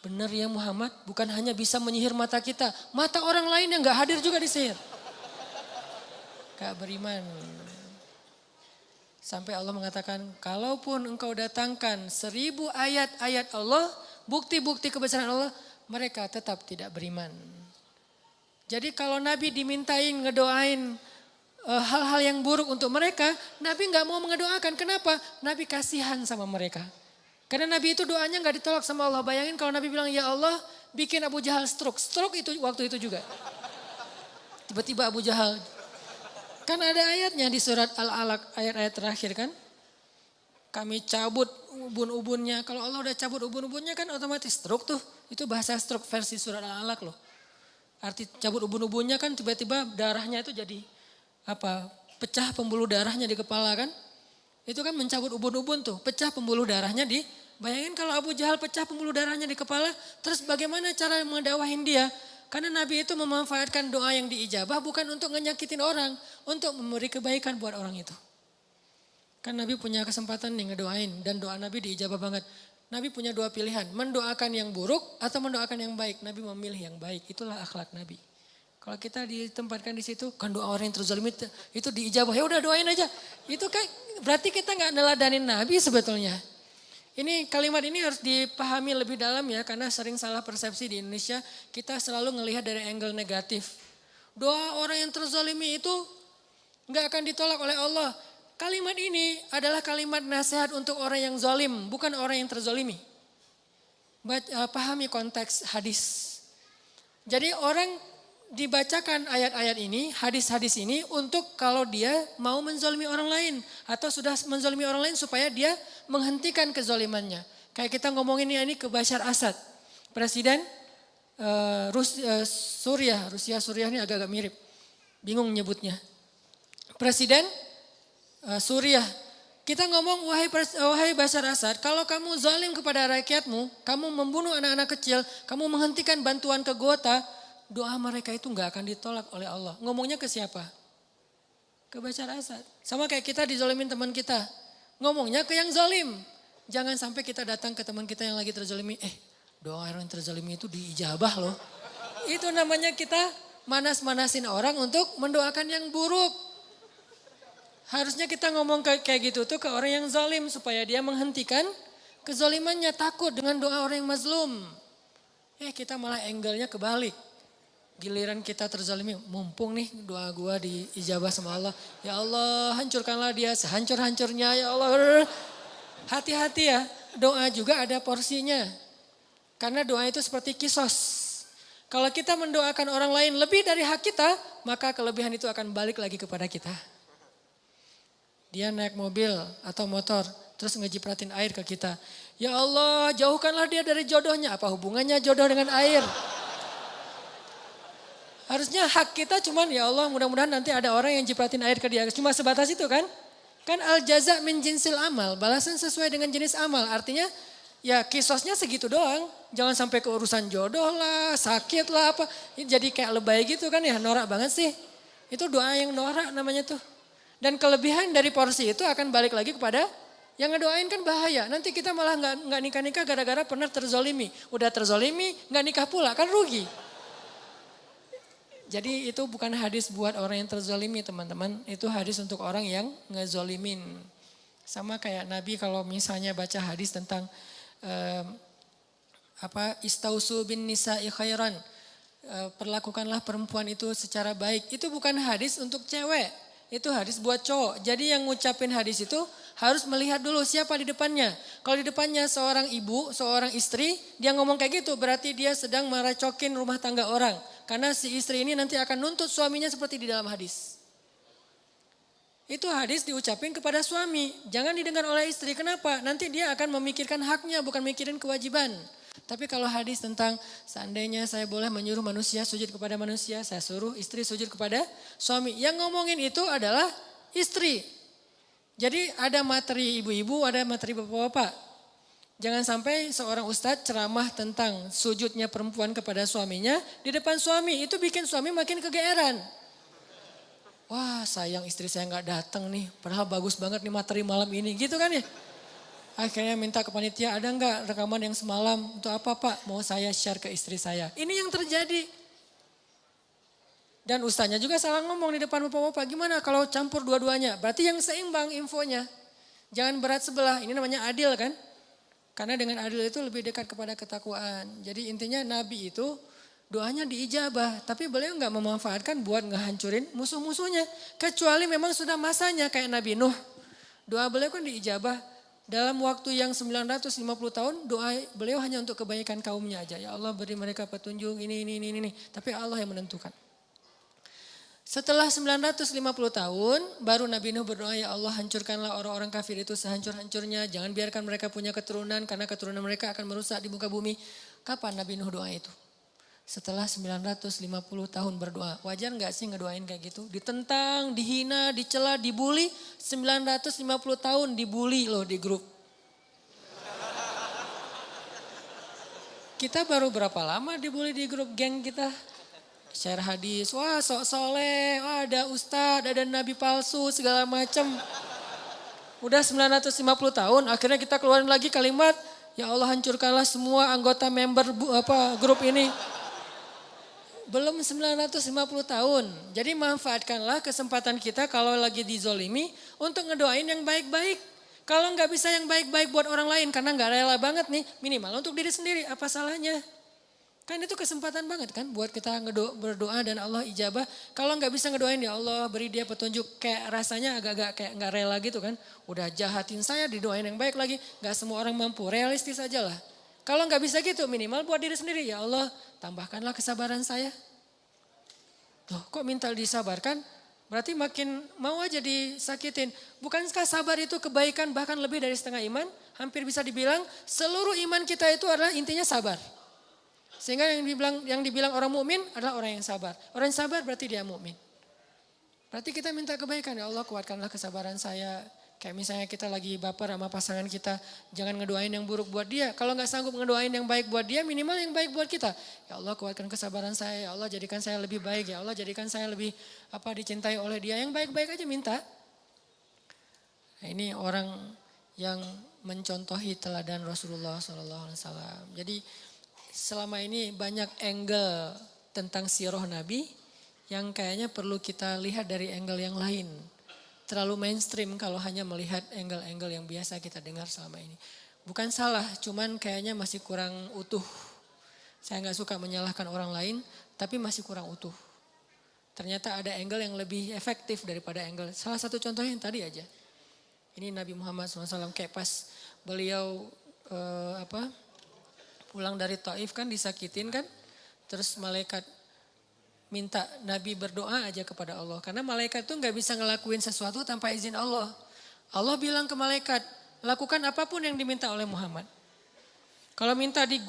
Benar ya Muhammad, bukan hanya bisa menyihir mata kita, mata orang lain yang gak hadir juga disihir. Gak beriman. Sampai Allah mengatakan, kalaupun engkau datangkan 1000 ayat-ayat Allah, bukti-bukti kebesaran Allah, mereka tetap tidak beriman. Jadi kalau Nabi dimintain ngedoain hal-hal yang buruk untuk mereka, Nabi gak mau mengedoakan. Kenapa? Nabi kasihan sama mereka. Karena Nabi itu doanya gak ditolak sama Allah. Bayangin kalau Nabi bilang, ya Allah bikin Abu Jahal stroke. Stroke itu waktu itu juga. Tiba-tiba Abu Jahal. Kan ada ayatnya di surat Al-Alaq, ayat-ayat terakhir kan. Kami cabut ubun-ubunnya. Kalau Allah udah cabut ubun-ubunnya kan otomatis stroke tuh. Itu bahasa stroke versi surat Al-Alaq loh. Arti cabut ubun-ubunnya kan tiba-tiba darahnya itu jadi pecah pembuluh darahnya di kepala kan. Itu kan mencabut ubun-ubun tuh, pecah pembuluh darahnya di. Bayangin kalau Abu Jahal pecah pembuluh darahnya di kepala, terus bagaimana cara mendakwahin dia? Karena Nabi itu memanfaatkan doa yang diijabah bukan untuk ngenyakitin orang, untuk memberi kebaikan buat orang itu. Kan Nabi punya kesempatan nih ngedoain dan doa Nabi diijabah banget. Nabi punya 2 pilihan, mendoakan yang buruk atau mendoakan yang baik. Nabi memilih yang baik, itulah akhlak Nabi. Kalau kita ditempatkan di situ, kan doa orang yang terzalimi itu diijabah, ya udah doain aja. Itu kan berarti kita nggak neladanin Nabi sebetulnya. Ini kalimat ini harus dipahami lebih dalam ya, karena sering salah persepsi di Indonesia. Kita selalu ngelihat dari angle negatif. Doa orang yang terzalimi itu nggak akan ditolak oleh Allah. Kalimat ini adalah kalimat nasihat untuk orang yang zalim, bukan orang yang terzalimi. Pahami konteks hadis. Jadi orang dibacakan ayat-ayat ini, hadis-hadis ini untuk kalau dia mau menzalimi orang lain. Atau sudah menzalimi orang lain supaya dia menghentikan kezalimannya. Kayak kita ngomongin ini ke Bashar Assad. Presiden Rusia ini agak-agak mirip. Bingung nyebutnya. Presiden Suriah. Kita ngomong wahai Bashar Assad, kalau kamu zalim kepada rakyatmu, kamu membunuh anak-anak kecil, kamu menghentikan bantuan ke Gota, doa mereka itu gak akan ditolak oleh Allah. Ngomongnya ke siapa? Ke Bashar Assad. Sama kayak kita dizalimin teman kita. Ngomongnya ke yang zalim. Jangan sampai kita datang ke teman kita yang lagi terzalimi. Doa orang yang terzalimi itu diijabah loh. Itu namanya kita manas-manasin orang untuk mendoakan yang buruk. Harusnya kita ngomong kayak gitu tuh ke orang yang zalim. Supaya dia menghentikan kezalimannya, takut dengan doa orang yang mazlum. Kita malah angle-nya kebalik. Giliran kita terzalimi, mumpung nih doa gua diijabah sama Allah. Ya Allah, hancurkanlah dia sehancur-hancurnya ya Allah. Hati-hati ya, doa juga ada porsinya. Karena doa itu seperti kisos. Kalau kita mendoakan orang lain lebih dari hak kita, maka kelebihan itu akan balik lagi kepada kita. Dia naik mobil atau motor, terus ngejipratin air ke kita. Ya Allah, jauhkanlah dia dari jodohnya. Apa hubungannya jodoh dengan air? Harusnya hak kita cuman ya Allah mudah-mudahan nanti ada orang yang jipratin air ke dia. Cuma sebatas itu kan. Kan al jaza min jinsil amal. Balasan sesuai dengan jenis amal. Artinya ya kisosnya segitu doang. Jangan sampai ke urusan jodoh lah, sakit lah apa. Jadi kayak lebay gitu kan ya, norak banget sih. Itu doa yang norak namanya tuh. Dan kelebihan dari porsi itu akan balik lagi kepada yang ngedoain kan bahaya. Nanti kita malah nggak nikah-nikah gara-gara pernah terzolimi. Udah terzolimi nggak nikah pula kan rugi. Jadi itu bukan hadis buat orang yang terzolimi teman-teman. Itu hadis untuk orang yang ngezolimin. Sama kayak Nabi kalau misalnya baca hadis tentang istausu bin nisa'i khairan. Perlakukanlah perempuan itu secara baik. Itu bukan hadis untuk cewek. Itu hadis buat cowok. Jadi yang ngucapin hadis itu harus melihat dulu siapa di depannya. Kalau di depannya seorang ibu, seorang istri, dia ngomong kayak gitu berarti dia sedang meracokin rumah tangga orang. Karena si istri ini nanti akan nuntut suaminya seperti di dalam hadis. Itu hadis diucapin kepada suami. Jangan didengar oleh istri. Kenapa? Nanti dia akan memikirkan haknya bukan mikirin kewajiban. Tapi kalau hadis tentang seandainya saya boleh menyuruh manusia sujud kepada manusia, saya suruh istri sujud kepada suami. Yang ngomongin itu adalah istri. Jadi ada materi ibu-ibu, ada materi bapak-bapak. Jangan sampai seorang ustadz ceramah tentang sujudnya perempuan kepada suaminya di depan suami. Itu bikin suami makin kegeeran. Wah sayang istri saya gak datang nih, padahal bagus banget nih materi malam ini. Gitu kan ya. Akhirnya minta ke panitia, ada gak rekaman yang semalam? Untuk apa Pak? Mau saya share ke istri saya. Ini yang terjadi. Dan ustaznya juga salah ngomong di depan bapak-bapak. Gimana kalau campur dua-duanya? Berarti yang seimbang infonya. Jangan berat sebelah, ini namanya adil kan? Karena dengan adil itu lebih dekat kepada ketakwaan. Jadi intinya Nabi itu doanya diijabah. Tapi beliau gak memanfaatkan buat ngehancurin musuh-musuhnya. Kecuali memang sudah masanya kayak Nabi Nuh. Doa beliau kan diijabah. Dalam waktu yang 950 tahun doa beliau hanya untuk kebaikan kaumnya aja. Ya Allah beri mereka petunjuk ini. Tapi Allah yang menentukan. Setelah 950 tahun baru Nabi Nuh berdoa ya Allah hancurkanlah orang-orang kafir itu sehancur-hancurnya. Jangan biarkan mereka punya keturunan karena keturunan mereka akan merusak di muka bumi. Kapan Nabi Nuh doa itu? Setelah 950 tahun berdoa. Wajar gak sih ngedoain kayak gitu? Ditentang, dihina, dicela, dibully. 950 tahun dibully loh di grup. Kita baru berapa lama dibully di grup geng kita? Share hadis, wah sok soleh, wah ada ustadz, ada nabi palsu, segala macam. Udah 950 tahun, akhirnya kita keluarin lagi kalimat, ya Allah hancurkanlah semua anggota member grup ini. Belum 950 tahun, jadi manfaatkanlah kesempatan kita kalau lagi dizolimi untuk ngedoain yang baik-baik. Kalau nggak bisa yang baik-baik buat orang lain karena nggak rela banget nih, minimal untuk diri sendiri, apa salahnya? Kan itu kesempatan banget kan buat kita berdoa dan Allah ijabah. Kalau nggak bisa ngedoain ya Allah beri dia petunjuk kayak rasanya agak-agak kayak nggak rela gitu kan. Udah jahatin saya didoain yang baik lagi. Nggak semua orang mampu, realistis aja lah. Kalau nggak bisa gitu minimal buat diri sendiri ya Allah tambahkanlah kesabaran saya. Loh kok minta disabarkan? Berarti makin mau aja disakitin. Bukankah sabar itu kebaikan bahkan lebih dari setengah iman? Hampir bisa dibilang seluruh iman kita itu adalah intinya sabar. Sehingga yang dibilang orang mukmin adalah orang yang sabar. Orang yang sabar berarti dia mukmin. Berarti kita minta kebaikan ya Allah kuatkanlah kesabaran saya. Kayak misalnya kita lagi baper sama pasangan kita, jangan ngedoain yang buruk buat dia. Kalau nggak sanggup ngedoain yang baik buat dia, minimal yang baik buat kita. Ya Allah kuatkan kesabaran saya, ya Allah jadikan saya lebih baik, ya Allah jadikan saya lebih dicintai oleh dia. Yang baik-baik aja minta. Nah, ini orang yang mencontohi teladan Rasulullah SAW. Jadi selama ini banyak angle tentang sirah Nabi yang kayaknya perlu kita lihat dari angle yang lain. Terlalu mainstream kalau hanya melihat angle-angle yang biasa kita dengar selama ini. Bukan salah, cuman kayaknya masih kurang utuh. Saya nggak suka menyalahkan orang lain, tapi masih kurang utuh. Ternyata ada angle yang lebih efektif daripada angle. Salah satu contohnya yang tadi aja. Ini Nabi Muhammad SAW kayak pas beliau pulang dari Taif kan disakitin kan. Terus malaikat minta Nabi berdoa aja kepada Allah. Karena malaikat tuh nggak bisa ngelakuin sesuatu tanpa izin Allah. Allah bilang ke malaikat, lakukan apapun yang diminta oleh Muhammad. Kalau minta di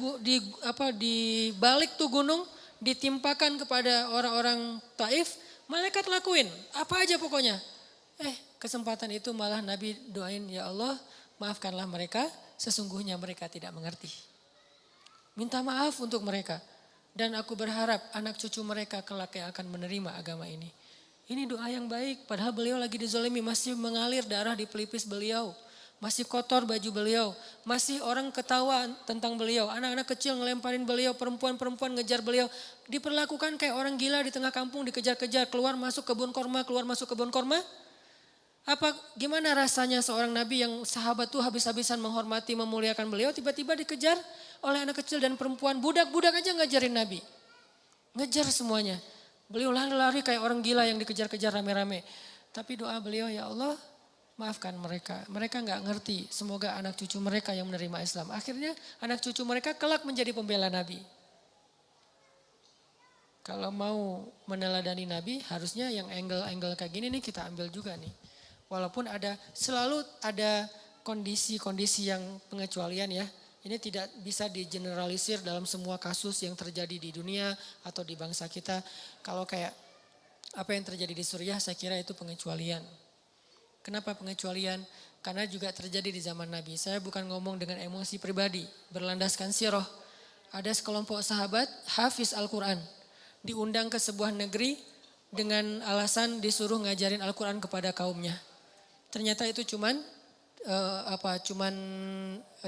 balik tuh gunung, ditimpakan kepada orang-orang Taif, malaikat lakuin. Apa aja pokoknya. Kesempatan itu malah Nabi doain, ya Allah maafkanlah mereka, sesungguhnya mereka tidak mengerti. Minta maaf untuk mereka. Dan aku berharap anak cucu mereka kelak yang akan menerima agama ini. Ini doa yang baik, padahal beliau lagi dizalimi, masih mengalir darah di pelipis beliau. Masih kotor baju beliau, masih orang ketawa tentang beliau. Anak-anak kecil ngelemparin beliau, perempuan-perempuan ngejar beliau. Diperlakukan kayak orang gila di tengah kampung, dikejar-kejar, keluar masuk kebun korma, keluar masuk kebun korma. Gimana rasanya seorang nabi yang sahabat tuh habis-habisan menghormati, memuliakan beliau, tiba-tiba dikejar oleh anak kecil dan perempuan. Budak-budak aja ngajarin nabi. Ngejar semuanya. Beliau lari-lari kayak orang gila yang dikejar-kejar rame-rame. Tapi doa beliau, ya Allah maafkan mereka. Mereka gak ngerti. Semoga anak cucu mereka yang menerima Islam. Akhirnya anak cucu mereka kelak menjadi pembela Nabi. Kalau mau meneladani Nabi, harusnya yang angle-angle kayak gini nih kita ambil juga nih. Walaupun selalu ada kondisi-kondisi yang pengecualian ya. Ini tidak bisa digeneralisir dalam semua kasus yang terjadi di dunia atau di bangsa kita. Kalau kayak apa yang terjadi di Suriah, saya kira itu pengecualian. Kenapa pengecualian? Karena juga terjadi di zaman Nabi. Saya bukan ngomong dengan emosi pribadi, berlandaskan sirah. Ada sekelompok sahabat hafiz Al-Quran. Diundang ke sebuah negeri dengan alasan disuruh ngajarin Al-Quran kepada kaumnya. Ternyata itu cuman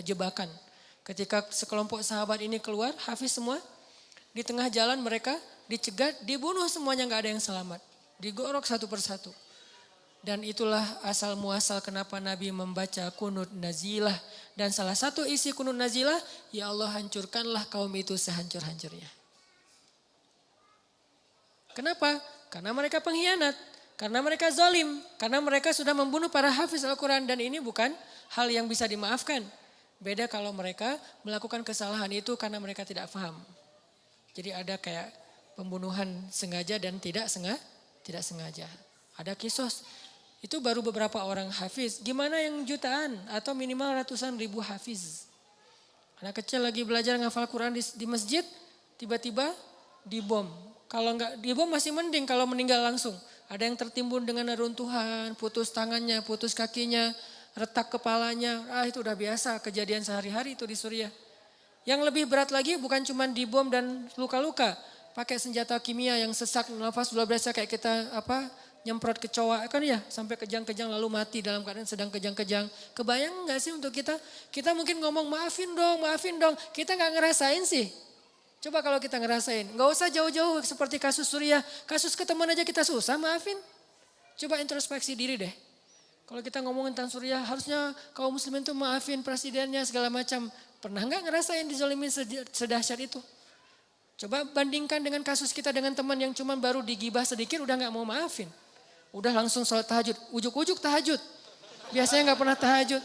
jebakan. Ketika sekelompok sahabat ini keluar, hafiz semua. Di tengah jalan mereka dicegat, dibunuh semuanya, gak ada yang selamat. Digorok satu persatu. Dan itulah asal muasal kenapa Nabi membaca kunut nazilah. Dan salah satu isi kunut nazilah, ya Allah hancurkanlah kaum itu sehancur-hancurnya. Kenapa? Karena mereka pengkhianat. Karena mereka zalim. Karena mereka sudah membunuh para hafiz Al-Quran. Dan ini bukan hal yang bisa dimaafkan. Beda kalau mereka melakukan kesalahan itu karena mereka tidak paham. Jadi ada kayak pembunuhan sengaja dan tidak sengaja. Ada kisos. Itu baru beberapa orang hafiz. Gimana yang jutaan atau minimal ratusan ribu hafiz. Anak kecil lagi belajar ngafal Quran di masjid, tiba-tiba dibom. Kalau enggak dibom masih mending, kalau meninggal langsung. Ada yang tertimbun dengan reruntuhan, putus tangannya, putus kakinya, retak kepalanya. Itu udah biasa kejadian sehari-hari itu di Suriah. Yang lebih berat lagi bukan cuma dibom dan luka-luka. Pakai senjata kimia yang sesak nafas luar biasa kayak kita nyemprot kecoa kan ya, sampai kejang-kejang lalu mati dalam keadaan sedang kejang-kejang. Kebayang gak sih untuk kita? Kita mungkin ngomong maafin dong. Kita gak ngerasain sih. Coba kalau kita ngerasain, gak usah jauh-jauh seperti kasus Suriah. Kasus ke teman aja kita susah maafin. Coba introspeksi diri deh. Kalau kita ngomongin tentang Suriah, harusnya kaum muslimin tuh maafin presidennya segala macam. Pernah gak ngerasain dizalimin sedahsyat itu? Coba bandingkan dengan kasus kita dengan teman yang cuma baru digibah sedikit udah gak mau maafin. Udah langsung sholat tahajud, ujuk-ujuk tahajud. Biasanya gak pernah tahajud.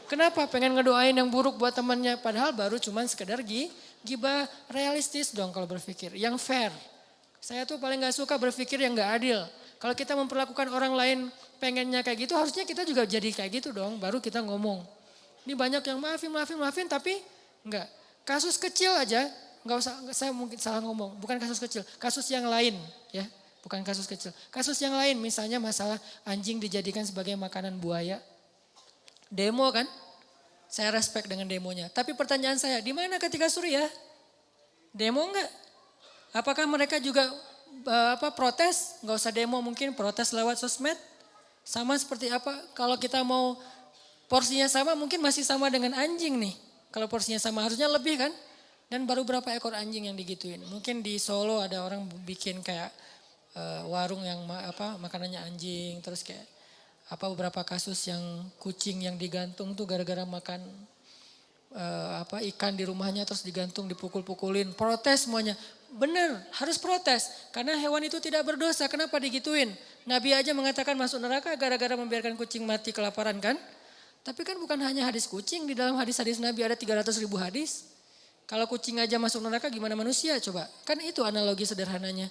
Kenapa? Pengen ngedoain yang buruk buat temannya. Padahal baru cuman sekedar gibah. Realistis dong kalau berpikir, yang fair. Saya tuh paling gak suka berpikir yang gak adil. Kalau kita memperlakukan orang lain pengennya kayak gitu, harusnya kita juga jadi kayak gitu dong. Baru kita ngomong. Ini banyak yang maafin, tapi enggak. Kasus kecil aja, gak usah, saya mungkin salah ngomong. Bukan kasus kecil, kasus yang lain ya. Bukan kasus kecil. Kasus yang lain misalnya masalah anjing dijadikan sebagai makanan buaya. Demo kan? Saya respect dengan demonya. Tapi pertanyaan saya, di mana ketika Suriah? Demo enggak? Apakah mereka juga protes? Enggak usah demo, mungkin protes lewat sosmed. Sama seperti apa? Kalau kita mau porsinya sama mungkin masih sama dengan anjing nih. Kalau porsinya sama harusnya lebih kan? Dan baru berapa ekor anjing yang digituin. Mungkin di Solo ada orang bikin kayak warung yang makanannya anjing, terus kayak beberapa kasus yang kucing yang digantung tuh gara-gara makan ikan di rumahnya terus digantung, dipukul-pukulin, protes semuanya. Benar, harus protes. Karena hewan itu tidak berdosa, kenapa digituin? Nabi aja mengatakan masuk neraka gara-gara membiarkan kucing mati kelaparan kan? Tapi kan bukan hanya hadis kucing, di dalam hadis-hadis Nabi ada 300.000 hadis. Kalau kucing aja masuk neraka gimana manusia coba? Kan itu analogi sederhananya.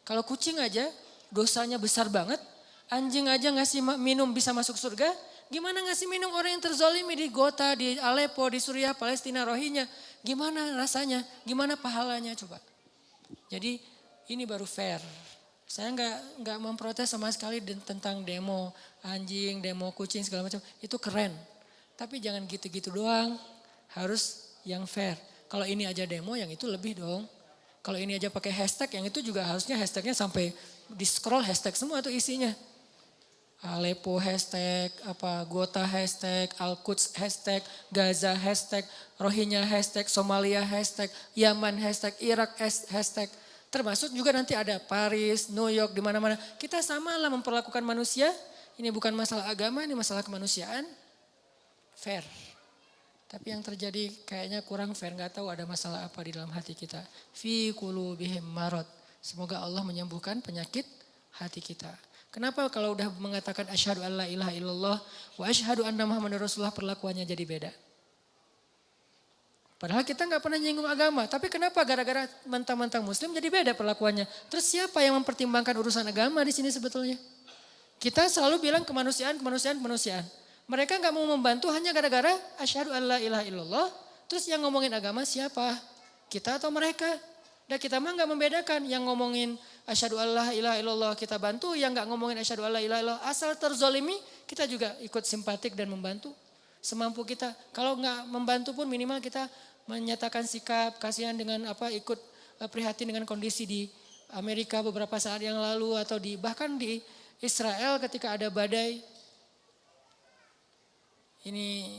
Kalau kucing aja dosanya besar banget, anjing aja ngasih minum bisa masuk surga, gimana ngasih minum orang yang terzolimi di Gota, di Aleppo, di Suriah, Palestina, Rohingya. Gimana rasanya, gimana pahalanya coba. Jadi ini baru fair. Saya nggak memprotes sama sekali tentang demo anjing, demo kucing segala macam. Itu keren. Tapi jangan gitu-gitu doang. Harus yang fair. Kalau ini aja demo, yang itu lebih dong. Kalau ini aja pakai hashtag, yang itu juga harusnya hashtagnya sampai di scroll hashtag semua tuh isinya. Aleppo hashtag, Gota hashtag, Al-Quds hashtag, Gaza hashtag, Rohingya hashtag, Somalia hashtag, Yaman hashtag, Irak hashtag. Termasuk juga nanti ada Paris, New York, di mana-mana. Kita samalah memperlakukan manusia. Ini bukan masalah agama, ini masalah kemanusiaan. Fair. Tapi yang terjadi kayaknya kurang fair. Gak tahu ada masalah apa di dalam hati kita. Fi qulubihim marad. Semoga Allah menyembuhkan penyakit hati kita. Kenapa kalau udah mengatakan asyhadu alla ilaha illallah wa asyhadu anna muhammadar rasulullah perlakuannya jadi beda? Padahal kita nggak pernah nyinggung agama. Tapi kenapa gara-gara mentang-mentang muslim jadi beda perlakuannya? Terus siapa yang mempertimbangkan urusan agama di sini sebetulnya? Kita selalu bilang kemanusiaan. Mereka nggak mau membantu hanya gara-gara asyhadu alla ilaha illallah. Terus yang ngomongin agama siapa? Kita atau mereka? Dan kita mah nggak membedakan. Yang ngomongin asyhadu alla ilaha illallah kita bantu. Yang nggak ngomongin asyhadu alla ilaha illallah asal terzolimi kita juga ikut simpatik dan membantu. Semampu kita. Kalau nggak membantu pun minimal kita menyatakan sikap kasihan dengan ikut prihatin dengan kondisi di Amerika beberapa saat yang lalu atau bahkan di Israel ketika ada badai. Ini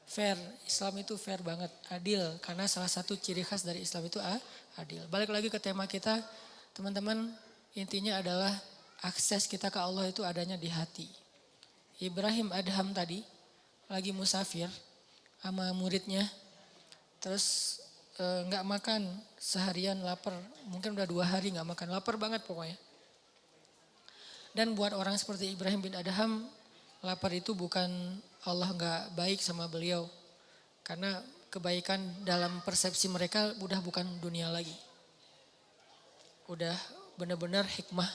fair, Islam itu fair banget, adil karena salah satu ciri khas dari Islam itu adil. Balik lagi ke tema kita, teman-teman, intinya adalah akses kita ke Allah itu adanya di hati. Ibrahim Adham tadi lagi musafir sama muridnya. Terus nggak makan seharian lapar, mungkin udah 2 hari nggak makan, lapar banget pokoknya. Dan buat orang seperti Ibrahim bin Adham, lapar itu bukan Allah nggak baik sama beliau, karena kebaikan dalam persepsi mereka udah bukan dunia lagi, udah benar-benar hikmah.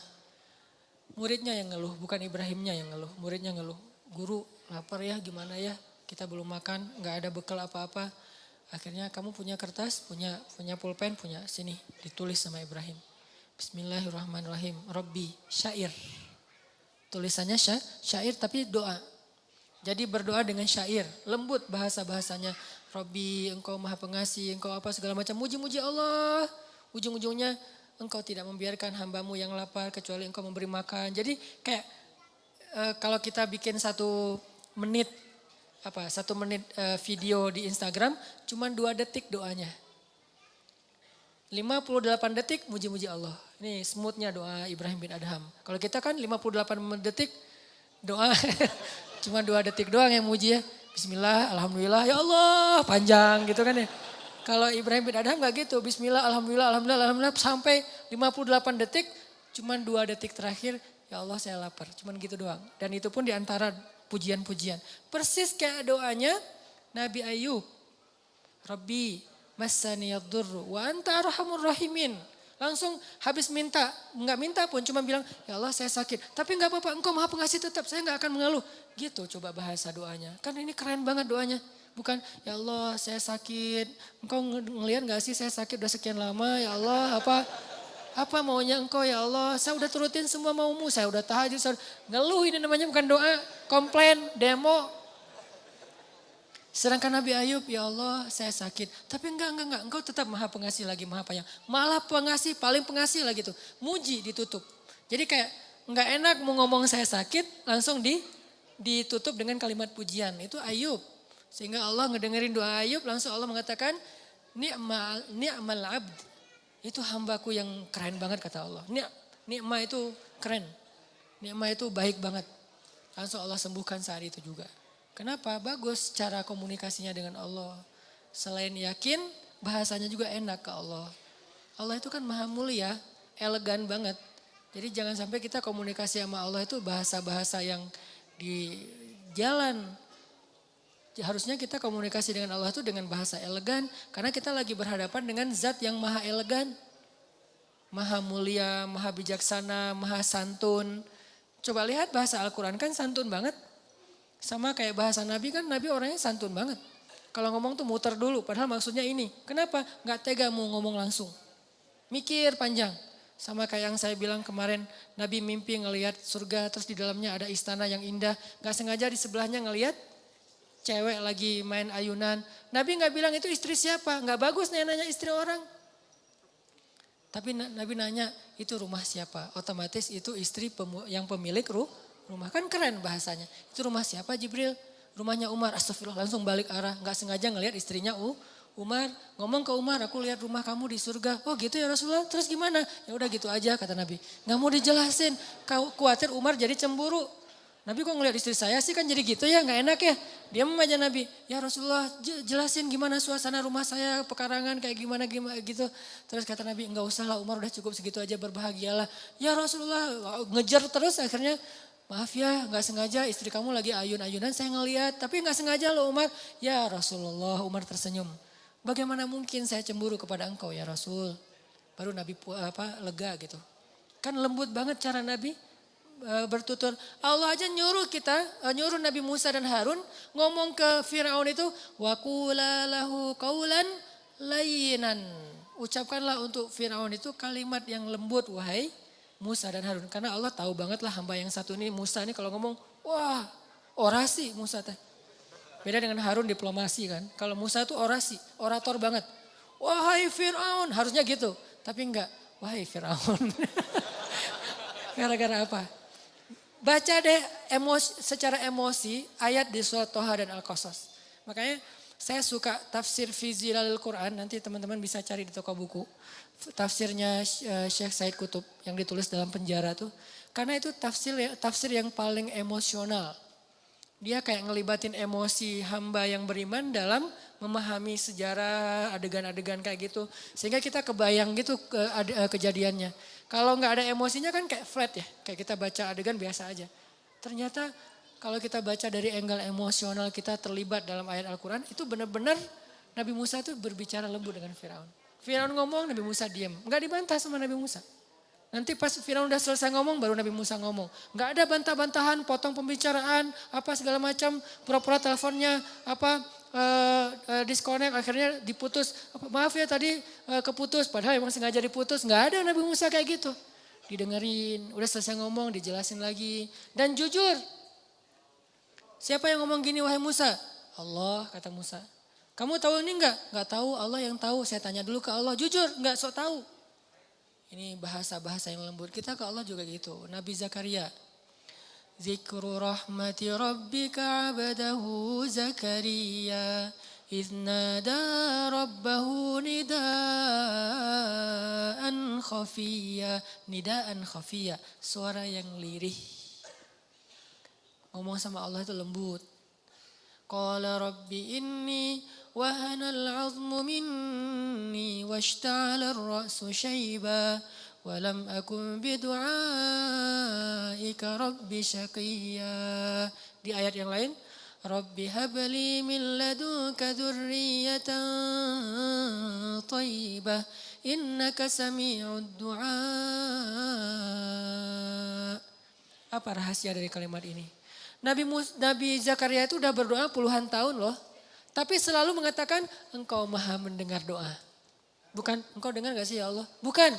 Muridnya yang ngeluh, bukan Ibrahimnya yang ngeluh, muridnya ngeluh. Guru lapar ya, gimana ya, kita belum makan, nggak ada bekal apa-apa. Akhirnya kamu punya kertas, punya pulpen, punya sini ditulis sama Ibrahim. Bismillahirrahmanirrahim. Rabbi syair. Tulisannya syair tapi doa. Jadi berdoa dengan syair, lembut bahasa-bahasanya. Rabbi, engkau maha pengasih, engkau apa segala macam. Muji-muji Allah. Ujung-ujungnya engkau tidak membiarkan hambamu yang lapar kecuali engkau memberi makan. Jadi kayak kalau kita bikin 1 menit video di Instagram, cuma 2 detik doanya. 58 detik muji-muji Allah. Ini smoothnya doa Ibrahim bin Adham. Kalau kita kan 58 detik doa, cuma 2 detik doang yang muji ya. Bismillah, alhamdulillah, ya Allah, panjang gitu kan ya. Kalau Ibrahim bin Adham gak gitu, bismillah, alhamdulillah, alhamdulillah, sampai 58 detik, cuma 2 detik terakhir, ya Allah saya lapar, cuma gitu doang. Dan itu pun diantara pujian-pujian. Persis kayak doanya Nabi Ayub. Rabbi massaniyad-durru wa anta arhamur rahimin. Langsung habis minta, enggak minta pun cuma bilang, ya Allah saya sakit. Tapi enggak apa-apa, engkau maha pengasih tetap, saya enggak akan mengeluh. Gitu coba bahasa doanya. Kan ini keren banget doanya. Bukan, ya Allah saya sakit, engkau ngelihat enggak sih saya sakit udah sekian lama, ya Allah apa maunya engkau ya Allah, saya udah turutin semua maumu, saya udah tahajud, ngeluh ini namanya bukan doa, komplain, demo. Sedangkan Nabi Ayub, ya Allah saya sakit. Tapi enggak, engkau tetap maha pengasih lagi, maha penyayang. Malah pengasih, paling pengasih lagi tuh. Muji ditutup. Jadi kayak enggak enak mau ngomong saya sakit, langsung ditutup dengan kalimat pujian. Itu Ayub. Sehingga Allah ngedengerin doa Ayub, langsung Allah mengatakan, ni'mal abd. Itu hambaku yang keren banget kata Allah. Ni'mah itu keren. Ni'mah itu baik banget. Langsung Allah sembuhkan saat itu juga. Kenapa? Bagus cara komunikasinya dengan Allah. Selain yakin, bahasanya juga enak ke Allah. Allah itu kan maha mulia, elegan banget. Jadi jangan sampai kita komunikasi sama Allah itu bahasa-bahasa yang di jalan. Harusnya kita komunikasi dengan Allah itu dengan bahasa elegan. Karena kita lagi berhadapan dengan zat yang maha elegan. Maha mulia, maha bijaksana, maha santun. Coba lihat bahasa Al-Quran kan santun banget. Sama kayak bahasa Nabi kan, Nabi orangnya santun banget. Kalau ngomong tuh muter dulu, padahal maksudnya ini. Kenapa? Gak tega mau ngomong langsung. Mikir panjang. Sama kayak yang saya bilang kemarin, Nabi mimpi ngelihat surga, terus di dalamnya ada istana yang indah. Gak sengaja di sebelahnya ngelihat cewek lagi main ayunan. Nabi gak bilang itu istri siapa, gak bagus nih nanya istri orang. Tapi Nabi nanya itu rumah siapa, otomatis itu istri yang pemilik rumah. Kan keren bahasanya, itu rumah siapa Jibril? Rumahnya Umar, astagfirullah langsung balik arah. Gak sengaja ngelihat istrinya Umar, ngomong ke Umar, aku lihat rumah kamu di surga. Oh gitu ya Rasulullah, terus gimana? Ya udah gitu aja kata Nabi. Gak mau dijelasin, khawatir Umar jadi cemburu. Nabi kok ngeliat istri saya sih kan jadi gitu ya, gak enak ya. Diam aja Nabi, ya Rasulullah jelasin gimana suasana rumah saya, pekarangan kayak gimana gitu. Terus kata Nabi, enggak usah lah Umar udah cukup segitu aja, berbahagialah. Ya Rasulullah ngejar terus akhirnya. Maaf ya, gak sengaja istri kamu lagi ayun-ayunan saya ngeliat. Tapi gak sengaja loh Umar. Ya Rasulullah, Umar tersenyum. Bagaimana mungkin saya cemburu kepada engkau ya Rasul. Baru Nabi lega gitu. Kan lembut banget cara Nabi bertutur. Allah aja nyuruh nyuruh Nabi Musa dan Harun ngomong ke Fir'aun itu. Wa qula lahu qawlan layyinan. Ucapkanlah untuk Fir'aun itu kalimat yang lembut wahai Musa dan Harun. Karena Allah tahu banget lah hamba yang satu ini Musa ini kalau ngomong wah orasi Musa teh. Beda dengan Harun diplomasi kan. Kalau Musa itu orasi, orator banget. Wahai Fir'aun, harusnya gitu. Tapi enggak, wahai Fir'aun. Gara-gara apa? Baca deh secara emosi ayat di surat Toha dan Al-Qasas. Makanya saya suka tafsir fi Zilalil Quran, nanti teman-teman bisa cari di toko buku. Tafsirnya Syekh Said Qutb yang ditulis dalam penjara tuh. Karena itu tafsir yang paling emosional. Dia kayak ngelibatin emosi hamba yang beriman dalam memahami sejarah adegan-adegan kayak gitu. Sehingga kita kebayang gitu kejadiannya. Kalau nggak ada emosinya kan kayak flat ya. Kayak kita baca adegan biasa aja. Ternyata kalau kita baca dari angle emosional kita terlibat dalam ayat Al-Quran. Itu benar-benar Nabi Musa itu berbicara lembut dengan Firaun. Firaun ngomong, Nabi Musa diam. Nggak dibantah sama Nabi Musa. Nanti pas Firaun udah selesai ngomong baru Nabi Musa ngomong. Gak ada bantah-bantahan, potong pembicaraan, apa segala macam, pura-pura teleponnya, disconnect akhirnya diputus. Maaf ya tadi keputus, padahal emang sengaja diputus. Gak ada Nabi Musa kayak gitu. Didengerin, udah selesai ngomong dijelasin lagi. Dan jujur, siapa yang ngomong gini wahai Musa? Allah kata Musa. Kamu tahu ini enggak? Enggak tahu, Allah yang tahu. Saya tanya dulu ke Allah, jujur enggak sok tahu. Ini bahasa-bahasa yang lembut. Kita ke Allah juga gitu. Nabi Zakaria. Zikru rahmati rabbika abadahu Zakaria. Iznada rabbahu nidaan khafiyya. Nidaan khafiyya. Suara yang lirih. Ngomong sama Allah itu lembut. Qala rabbi inni wahana al-'azmu minni washta'ala ar-ra'su shayba wa lam akun bidu'aika rabbi syaqiyya. Di ayat yang lain, Rabbi habli min ladunka dzurriyyatan thayyibah innaka sami'ud du'a. Apa rahasia dari kalimat ini? Nabi Zakaria itu udah berdoa puluhan tahun loh. Tapi selalu mengatakan engkau maha mendengar doa. Bukan, engkau dengar gak sih ya Allah? Bukan.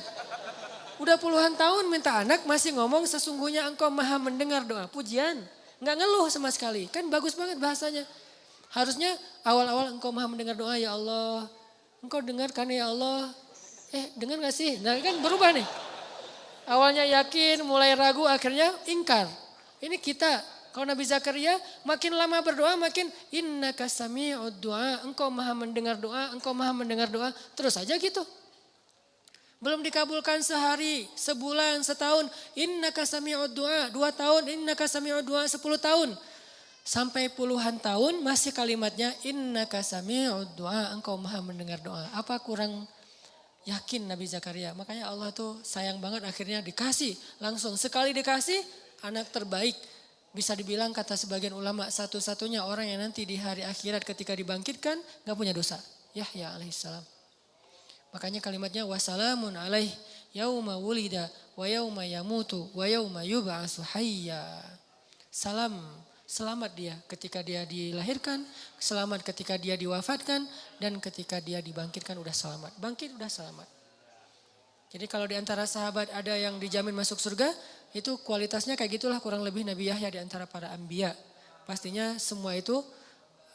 Udah puluhan tahun minta anak masih ngomong sesungguhnya engkau maha mendengar doa. Pujian. Gak ngeluh sama sekali. Kan bagus banget bahasanya. Harusnya awal-awal engkau maha mendengar doa ya Allah. Engkau dengar kan ya Allah. Dengar gak sih? Nah kan berubah nih. Awalnya yakin, mulai ragu, akhirnya ingkar. Ini kita. Kalau Nabi Zakaria makin lama berdoa makin innaka sami'ud du'a. Engkau maha mendengar doa, engkau maha mendengar doa. Terus aja gitu. Belum dikabulkan sehari, sebulan, setahun. Innaka sami'ud du'a, 2 tahun. Innaka sami'ud du'a, 10 tahun. Sampai puluhan tahun masih kalimatnya innaka sami'ud du'a, engkau maha mendengar doa. Apa kurang yakin Nabi Zakaria? Makanya Allah tuh sayang banget akhirnya dikasih. Langsung sekali dikasih anak terbaik. Bisa dibilang kata sebagian ulama satu-satunya orang yang nanti di hari akhirat ketika dibangkitkan gak punya dosa. Yahya alaihissalam. Makanya kalimatnya wassalamun alaih yauma wulida wa yauma yamutu wa yauma yub'atsu hayya. Salam, selamat dia ketika dia dilahirkan, selamat ketika dia diwafatkan, dan ketika dia dibangkitkan udah selamat. Bangkit udah selamat. Jadi kalau di antara sahabat ada yang dijamin masuk surga, itu kualitasnya kayak gitulah kurang lebih Nabi Yahya di antara para anbiya. Pastinya semua itu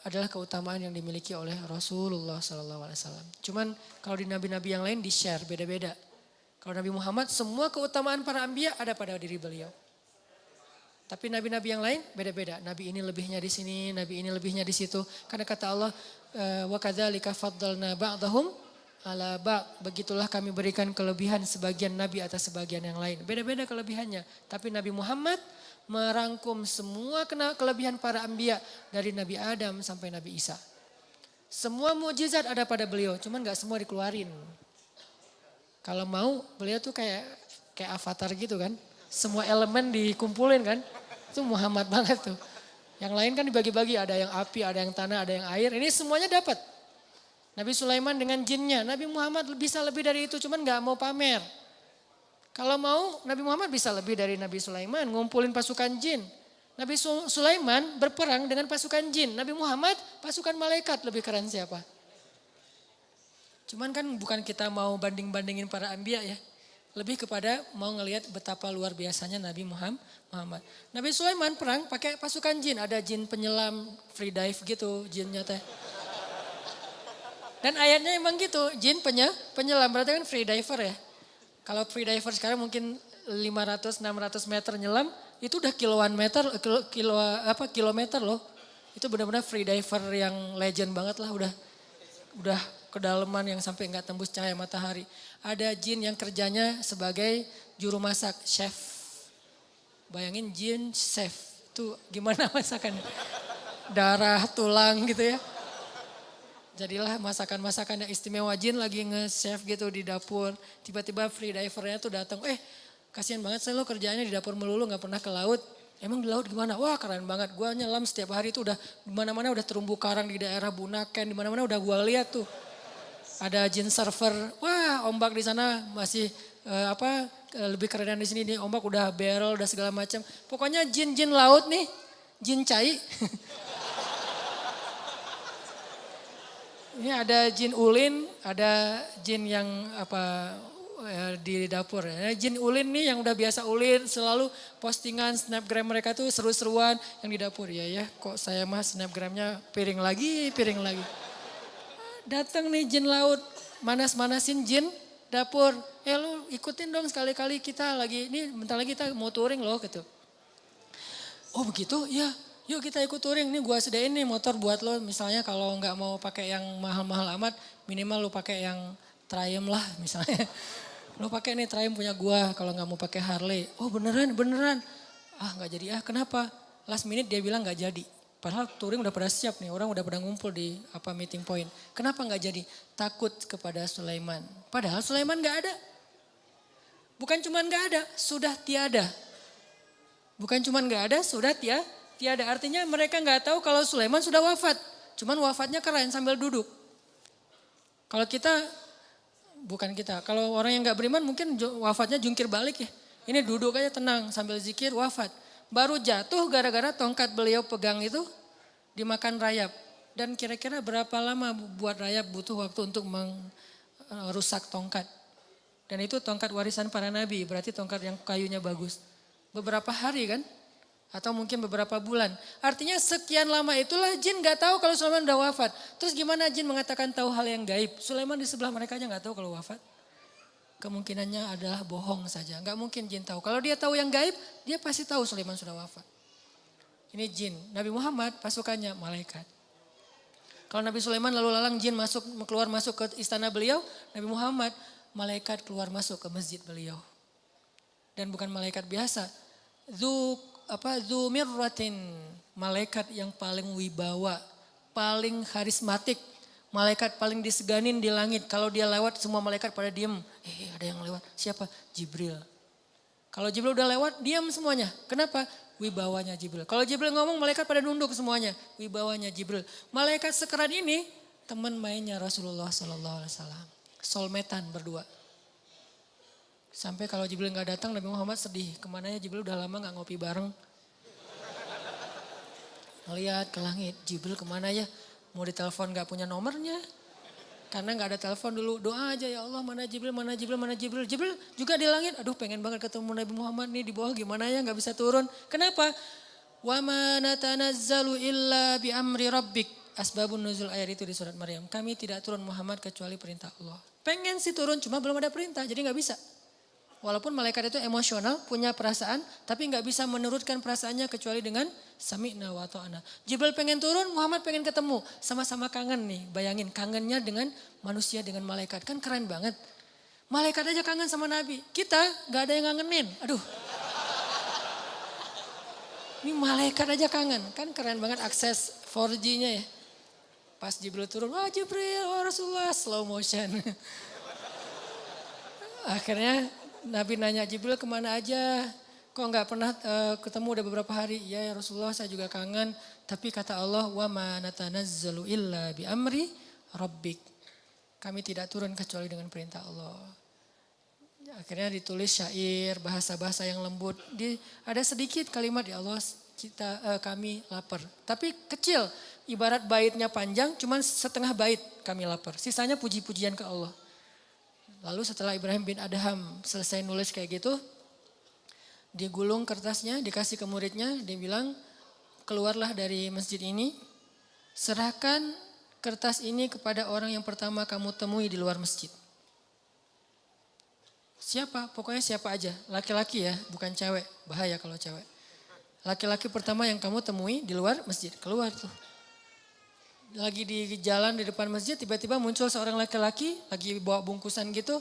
adalah keutamaan yang dimiliki oleh Rasulullah SAW. Cuman kalau di nabi-nabi yang lain di-share beda-beda. Kalau Nabi Muhammad semua keutamaan para anbiya ada pada diri beliau. Tapi nabi-nabi yang lain beda-beda. Nabi ini lebihnya di sini, nabi ini lebihnya di situ. Karena kata Allah, wa kadzalika faddalna ba'dahum ala ba'd. Begitulah kami berikan kelebihan sebagian nabi atas sebagian yang lain. Beda-beda kelebihannya. Tapi Nabi Muhammad merangkum semua kelebihan para anbiya dari Nabi Adam sampai Nabi Isa. Semua mukjizat ada pada beliau, cuman gak semua dikeluarin. Kalau mau, beliau tuh kayak avatar gitu kan. Semua elemen dikumpulin kan. Itu Muhammad banget tuh. Yang lain kan dibagi-bagi, ada yang api, ada yang tanah, ada yang air. Ini semuanya dapat. Nabi Sulaiman dengan jinnya. Nabi Muhammad bisa lebih dari itu, cuman gak mau pamer. Kalau mau Nabi Muhammad bisa lebih dari Nabi Sulaiman, ngumpulin pasukan jin. Nabi Sulaiman berperang dengan pasukan jin. Nabi Muhammad pasukan malaikat, lebih keren siapa? Cuman kan bukan kita mau banding-bandingin para anbiya ya. Lebih kepada mau ngelihat betapa luar biasanya Nabi Muhammad. Nabi Sulaiman perang pakai pasukan jin. Ada jin penyelam, free dive gitu jinnya teh. Dan ayatnya emang gitu, jin penyelam berarti kan free diver ya. Kalau free diver sekarang mungkin 500-600 meter nyelam, itu udah kilometer loh. Itu benar-benar free diver yang legend banget lah, udah kedalaman yang sampai nggak tembus cahaya matahari. Ada jin yang kerjanya sebagai juru masak, chef. Bayangin jin chef, itu gimana masakannya? Darah, tulang gitu ya. Jadilah masakan-masakan yang istimewa, jin lagi nge-chef gitu di dapur. Tiba-tiba free divernya tuh datang, kasihan banget saya lo kerjanya di dapur melulu gak pernah ke laut. Emang di laut gimana? Wah keren banget, gue nyelam setiap hari tuh udah dimana-mana udah terumbu karang di daerah Bunaken, dimana-mana udah gue lihat tuh. Ada jin server, wah ombak di sana masih lebih keren di sini nih, ombak udah barrel, udah segala macam. Pokoknya jin-jin laut nih, jin cai. Ini ada jin ulin, ada jin yang di dapur. Jin ulin nih yang udah biasa ulin, selalu postingan snapgram mereka tuh seru-seruan yang di dapur. Ya, kok saya mah snapgramnya piring lagi. Datang nih jin laut, manas-manasin jin dapur. Lu ikutin dong sekali-kali kita lagi, ini bentar lagi kita mau touring loh gitu. Oh begitu? Ya. Yuk kita ikut touring, nih gua sediain nih motor buat lo. Misalnya kalau nggak mau pakai yang mahal-mahal amat, minimal lo pakai yang Triumph lah misalnya. Lo pakai nih Triumph punya gua kalau nggak mau pakai Harley. Oh beneran. Ah nggak jadi kenapa? Last minute dia bilang nggak jadi. Padahal touring udah pada siap nih, orang udah pada ngumpul di meeting point. Kenapa nggak jadi? Takut kepada Sulaiman. Padahal Sulaiman nggak ada. Bukan cuma nggak ada, sudah tiada. Bukan cuma nggak ada, sudah tiada. Artinya mereka nggak tahu kalau Sulaiman sudah wafat. Cuman wafatnya keren sambil duduk. Kalau kalau orang yang nggak beriman mungkin wafatnya jungkir balik ya. Ini duduk aja tenang sambil zikir wafat. Baru jatuh gara-gara tongkat beliau pegang itu dimakan rayap. Dan kira-kira berapa lama buat rayap butuh waktu untuk merusak tongkat. Dan itu tongkat warisan para nabi, berarti tongkat yang kayunya bagus. Beberapa hari kan? Atau mungkin beberapa bulan. Artinya sekian lama itulah jin gak tahu kalau Sulaiman udah wafat. Terus gimana jin mengatakan tahu hal yang gaib? Sulaiman di sebelah mereka aja gak tahu kalau wafat. Kemungkinannya adalah bohong saja. Gak mungkin jin tahu. Kalau dia tahu yang gaib, dia pasti tahu Sulaiman sudah wafat. Ini jin. Nabi Muhammad pasukannya malaikat. Kalau Nabi Sulaiman lalu lalang jin keluar masuk ke istana beliau. Nabi Muhammad malaikat keluar masuk ke masjid beliau. Dan bukan malaikat biasa. Dzumirratin, malaikat yang paling wibawa, paling karismatik, malaikat paling diseganin di langit. Kalau dia lewat semua malaikat pada diem. Ada yang lewat. Siapa? Jibril. Kalau Jibril udah lewat, diam semuanya. Kenapa? Wibawanya Jibril. Kalau Jibril ngomong, malaikat pada nunduk semuanya. Wibawanya Jibril. Malaikat sekeren ini, teman mainnya Rasulullah SAW. Soulmate-an berdua. Sampai kalau Jibril gak datang, Nabi Muhammad sedih. Kemana ya Jibril udah lama gak ngopi bareng. Ngeliat ke langit, Jibril kemana ya? Mau ditelepon gak punya nomornya. Karena gak ada telepon dulu, doa aja ya Allah mana Jibril, mana Jibril, mana Jibril. Jibril juga di langit, aduh pengen banget ketemu Nabi Muhammad nih di bawah gimana ya gak bisa turun. Kenapa? Wa ma natanazzalu illa bi amri rabbik. Asbabun nuzul ayat itu di surat Maryam. Kami tidak turun Muhammad kecuali perintah Allah. Pengen sih turun cuma belum ada perintah jadi gak bisa. Walaupun malaikat itu emosional, punya perasaan, tapi nggak bisa menurutkan perasaannya kecuali dengan sami'na wa ta'ana. Jibril pengen turun, Muhammad pengen ketemu. Sama-sama kangen nih, bayangin kangennya dengan manusia, dengan malaikat. Kan keren banget. Malaikat aja kangen sama Nabi, kita nggak ada yang ngangenin. Aduh. Ini malaikat aja kangen, kan keren banget akses 4G-nya ya. Pas Jibril turun, wah Jibril, wah Rasulullah, slow motion. Akhirnya Nabi nanya Jibril kemana aja, kok nggak pernah ketemu udah beberapa hari. Ya Rasulullah saya juga kangen, tapi kata Allah wa ma natanazzalu illa bi amri rabbik. Kami tidak turun kecuali dengan perintah Allah. Akhirnya ditulis syair, bahasa-bahasa yang lembut. Ada sedikit kalimat ya Allah kami lapar. Tapi kecil, ibarat baitnya panjang cuman setengah bait kami lapar. Sisanya puji-pujian ke Allah. Lalu setelah Ibrahim bin Adham selesai nulis kayak gitu, digulung kertasnya, dikasih ke muridnya, dia bilang, keluarlah dari masjid ini, serahkan kertas ini kepada orang yang pertama kamu temui di luar masjid. Siapa? Pokoknya siapa aja, laki-laki ya, bukan cewek, bahaya kalau cewek. Laki-laki pertama yang kamu temui di luar masjid, keluar tuh. Lagi di jalan di depan masjid tiba-tiba muncul seorang laki-laki lagi bawa bungkusan gitu.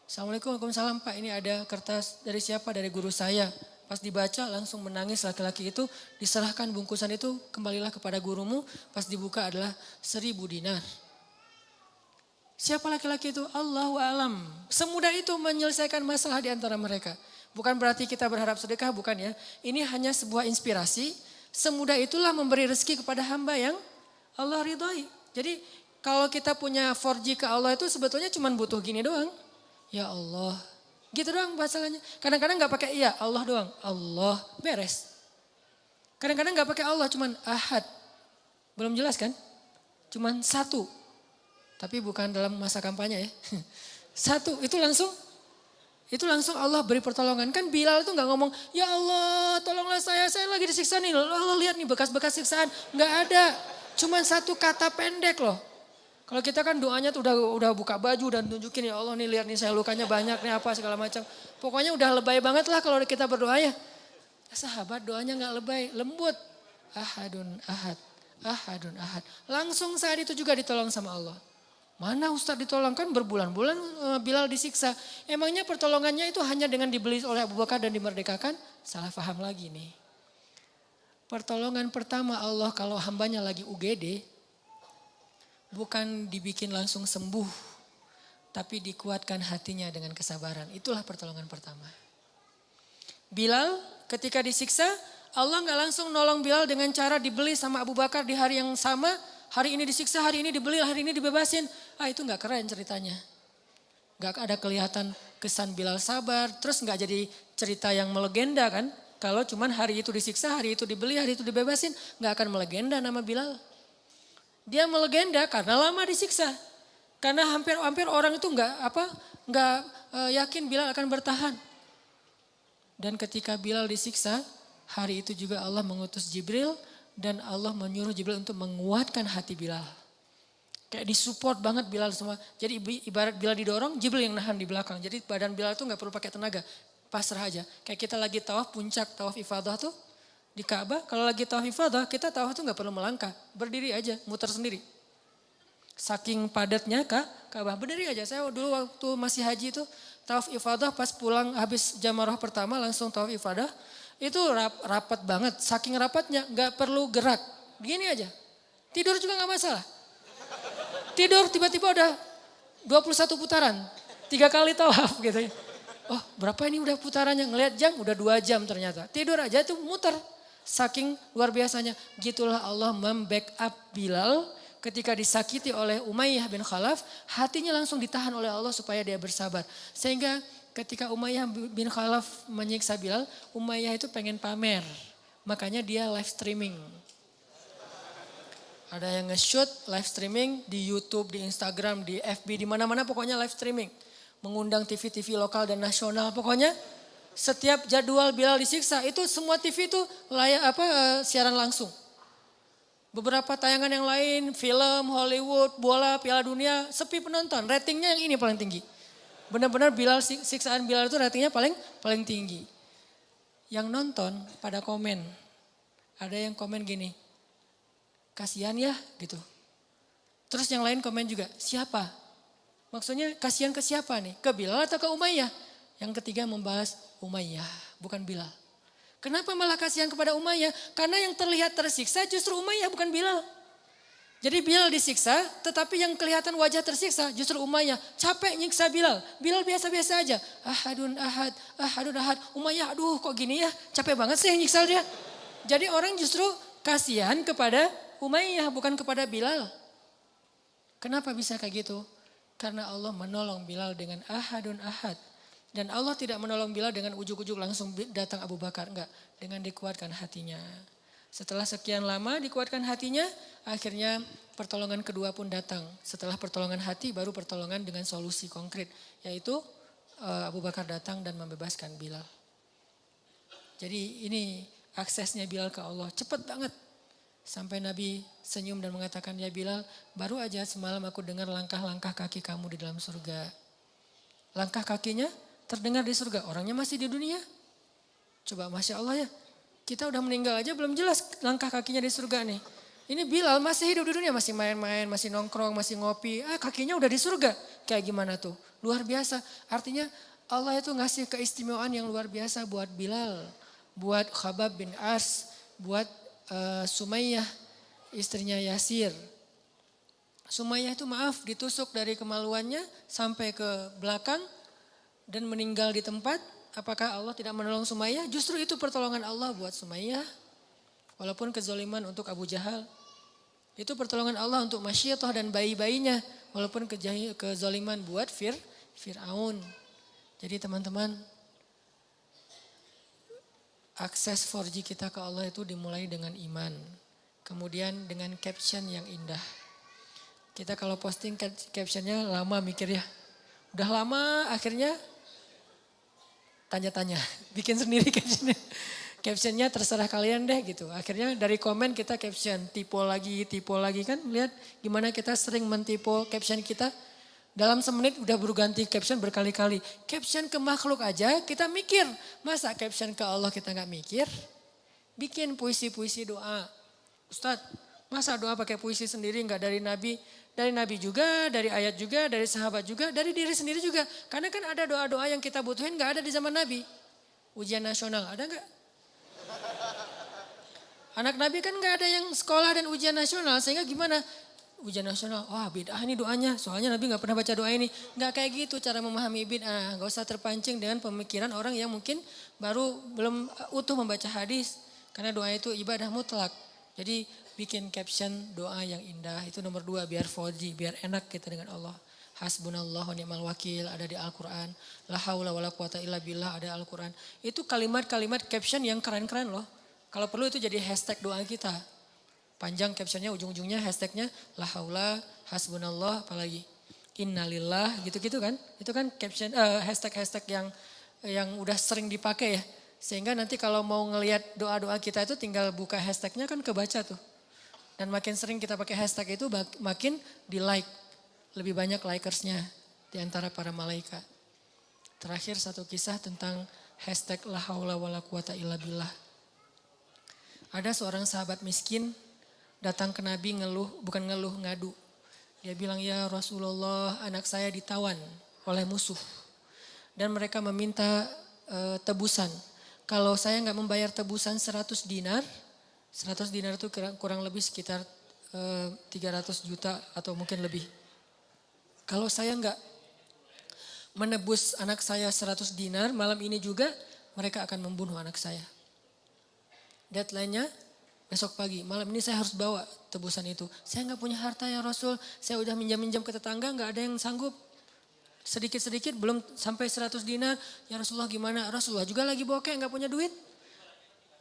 Assalamualaikum, waalaikumsalam Pak, ini ada kertas dari siapa? Dari guru saya. Pas dibaca langsung menangis laki-laki itu, diserahkan bungkusan itu, kembalilah kepada gurumu. Pas dibuka adalah 1.000 dinar. Siapa laki-laki itu? Allahu a'lam. Semudah itu menyelesaikan masalah di antara mereka. Bukan berarti kita berharap sedekah, bukan ya. Ini hanya sebuah inspirasi. Semudah itulah memberi rezeki kepada hamba yang Allah ridhoi. Jadi kalau kita punya 4G ke Allah itu sebetulnya cuma butuh gini doang. Ya Allah. Gitu doang masalahnya. Kadang-kadang gak pakai iya Allah doang. Allah beres. Kadang-kadang gak pakai Allah cuman ahad. Belum jelas kan? Cuman satu. Tapi bukan dalam masa kampanye ya. Satu itu langsung Allah beri pertolongan. Kan Bilal itu gak ngomong ya Allah tolonglah saya lagi disiksa nih. Allah lihat nih bekas-bekas siksaan. Gak ada. Cuman satu kata pendek loh. Kalau kita kan doanya tuh udah buka baju dan tunjukin ya Allah nih lihat nih saya lukanya banyak nih apa segala macam. Pokoknya udah lebay banget lah kalau kita berdoa ya. Sahabat doanya gak lebay, lembut. Ahadun ahad, ahadun ahad. Langsung saat itu juga ditolong sama Allah. Mana Ustadz ditolong kan berbulan-bulan Bilal disiksa. Emangnya pertolongannya itu hanya dengan dibeli oleh Abu Bakar dan dimerdekakan? Salah paham lagi nih. Pertolongan pertama Allah kalau hambanya lagi UGD, bukan dibikin langsung sembuh, tapi dikuatkan hatinya dengan kesabaran. Itulah pertolongan pertama. Bilal ketika disiksa, Allah gak langsung nolong Bilal dengan cara dibeli sama Abu Bakar di hari yang sama. Hari ini disiksa, hari ini dibeli, hari ini dibebasin. Itu gak keren ceritanya. Gak ada kelihatan kesan Bilal sabar, terus gak jadi cerita yang melegenda kan. Kalau cuman hari itu disiksa, hari itu dibeli, hari itu dibebasin, gak akan melegenda nama Bilal. Dia melegenda karena lama disiksa. Karena hampir orang itu nggak yakin Bilal akan bertahan. Dan ketika Bilal disiksa, hari itu juga Allah mengutus Jibril dan Allah menyuruh Jibril untuk menguatkan hati Bilal. Kayak disupport banget Bilal semua. Jadi ibarat Bilal didorong, Jibril yang nahan di belakang. Jadi badan Bilal itu nggak perlu pakai tenaga. Pasrah aja. Kayak kita lagi tawaf puncak, tawaf ifadah tuh di Ka'bah. Kalau lagi tawaf ifadah, kita tawaf tuh gak perlu melangkah. Berdiri aja, muter sendiri. Saking padatnya Ka'bah, berdiri aja. Saya dulu waktu masih haji tuh tawaf ifadah pas pulang habis jamarah pertama langsung tawaf ifadah. Itu rapat banget, saking rapatnya nggak perlu gerak. Gini aja, tidur juga nggak masalah. Tidur tiba-tiba udah 21 putaran, 3 kali tawaf gitu ya. Oh berapa ini udah putarannya, ngelihat jam udah 2 jam ternyata. Tidur aja itu muter, saking luar biasanya. Gitulah Allah membackup Bilal ketika disakiti oleh Umayyah bin Khalaf, hatinya langsung ditahan oleh Allah supaya dia bersabar. Sehingga ketika Umayyah bin Khalaf menyiksa Bilal, Umayyah itu pengen pamer. Makanya dia live streaming. Ada yang nge-shoot live streaming di YouTube, di Instagram, di FB, di mana-mana pokoknya live streaming. Mengundang TV-TV lokal dan nasional pokoknya. Setiap jadwal Bilal disiksa itu semua TV itu siaran langsung. Beberapa tayangan yang lain, film, Hollywood, bola, Piala Dunia, sepi penonton. Ratingnya yang ini paling tinggi. Benar-benar siksaan Bilal itu ratingnya paling tinggi. Yang nonton pada komen. Ada yang komen gini, kasihan ya gitu. Terus yang lain komen juga, siapa? Maksudnya kasihan ke siapa nih? Ke Bilal atau ke Umayyah? Yang ketiga membahas Umayyah, bukan Bilal. Kenapa malah kasihan kepada Umayyah? Karena yang terlihat tersiksa justru Umayyah bukan Bilal. Jadi Bilal disiksa tetapi yang kelihatan wajah tersiksa justru Umayyah. Capek nyiksa Bilal. Bilal biasa-biasa aja. Ahadun ahad, ahadun ahad. Umayyah aduh kok gini ya. Capek banget sih nyiksa dia. Jadi orang justru kasihan kepada Umayyah bukan kepada Bilal. Kenapa bisa kayak gitu? Karena Allah menolong Bilal dengan ahadun ahad. Dan Allah tidak menolong Bilal dengan ujuk-ujuk langsung datang Abu Bakar. Enggak, dengan dikuatkan hatinya. Setelah sekian lama dikuatkan hatinya, akhirnya pertolongan kedua pun datang. Setelah pertolongan hati baru pertolongan dengan solusi konkret. Yaitu Abu Bakar datang dan membebaskan Bilal. Jadi ini aksesnya Bilal ke Allah cepat banget. Sampai Nabi senyum dan mengatakan, ya Bilal baru aja semalam aku dengar langkah-langkah kaki kamu di dalam surga. Langkah kakinya terdengar di surga, orangnya masih di dunia. Coba Masya Allah ya, kita udah meninggal aja belum jelas langkah kakinya di surga nih. Ini Bilal masih hidup di dunia, masih main-main, masih nongkrong, masih ngopi. Kakinya udah di surga, kayak gimana tuh? Luar biasa, artinya Allah itu ngasih keistimewaan yang luar biasa buat Bilal. Buat Khabab bin As, buat Sumayyah, istrinya Yasir. Sumayyah itu maaf ditusuk dari kemaluannya sampai ke belakang dan meninggal di tempat. Apakah Allah tidak menolong Sumayyah? Justru itu pertolongan Allah buat Sumayyah. Walaupun kezaliman untuk Abu Jahal. Itu pertolongan Allah untuk Masyiatoh dan bayi-bayinya. Walaupun kezaliman buat Fir'aun. Jadi teman-teman, akses 4G kita ke Allah itu dimulai dengan iman. Kemudian dengan caption yang indah. Kita kalau posting captionnya lama mikir ya. Udah lama akhirnya tanya-tanya, bikin sendiri captionnya. Captionnya terserah kalian deh gitu. Akhirnya dari komen kita caption, tipe lagi kan. Lihat gimana kita sering mentipe caption kita. Dalam semenit udah berganti caption berkali-kali. Caption ke makhluk aja kita mikir. Masa caption ke Allah kita gak mikir? Bikin puisi-puisi doa. Ustadz, masa doa pakai puisi sendiri gak dari Nabi? Dari Nabi juga, dari ayat juga, dari sahabat juga, dari diri sendiri juga. Karena kan ada doa-doa yang kita butuhin gak ada di zaman Nabi. Ujian nasional, ada gak? Anak Nabi kan gak ada yang sekolah dan ujian nasional. Sehingga gimana? Ujian nasional, wah bid'ah ini doanya. Soalnya Nabi gak pernah baca doa ini. Gak kayak gitu cara memahami bid'ah. Gak usah terpancing dengan pemikiran orang yang mungkin belum utuh membaca hadis. Karena doa itu ibadah mutlak. Jadi bikin caption doa yang indah. Itu nomor 2 biar 4G, biar enak kita dengan Allah. Hasbunallah wa ni'mal wakil ada di Al-Quran. La haula wa la quwata illa billah ada Al-Quran. Itu kalimat-kalimat caption yang keren-keren loh. Kalau perlu itu jadi hashtag doa kita. Panjang captionnya, ujung-ujungnya hashtagnya la haula, hasbunallah, apalagi innalillah gitu-gitu kan. Itu kan caption hashtag-hashtag yang udah sering dipakai ya. Sehingga nanti kalau mau ngelihat doa-doa kita itu tinggal buka hashtagnya kan kebaca tuh. Dan makin sering kita pakai hashtag itu makin di like. Lebih banyak likersnya di antara para malaikat. Terakhir satu kisah tentang hashtag la haula wa la quwata illa billah. Ada seorang sahabat miskin datang ke Nabi ngadu. Dia bilang, ya Rasulullah anak saya ditawan oleh musuh. Dan mereka meminta tebusan. Kalau saya nggak membayar tebusan 100 dinar, 100 dinar itu kurang lebih sekitar 300 juta atau mungkin lebih. Kalau saya nggak menebus anak saya 100 dinar, malam ini juga mereka akan membunuh anak saya. Deadline-nya besok pagi, malam ini saya harus bawa tebusan itu. Saya nggak punya harta ya Rasul, saya udah minjam-minjam ke tetangga, nggak ada yang sanggup. Sedikit-sedikit belum sampai 100 dinar, ya Rasulullah gimana? Rasulullah juga lagi bokeh, nggak punya duit.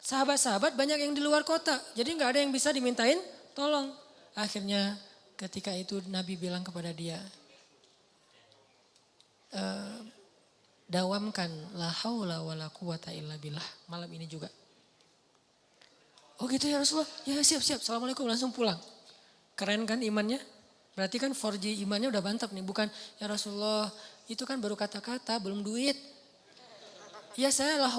Sahabat-sahabat banyak yang di luar kota, jadi nggak ada yang bisa dimintain tolong. Akhirnya ketika itu Nabi bilang kepada dia, dawamkan la haula wala quwata illa billah malam ini juga. Oh gitu ya Rasulullah, ya siap-siap, assalamualaikum, langsung pulang. Keren kan imannya? Berarti kan 4G imannya udah mantap nih, bukan ya Rasulullah itu kan baru kata-kata belum duit. Ya saya la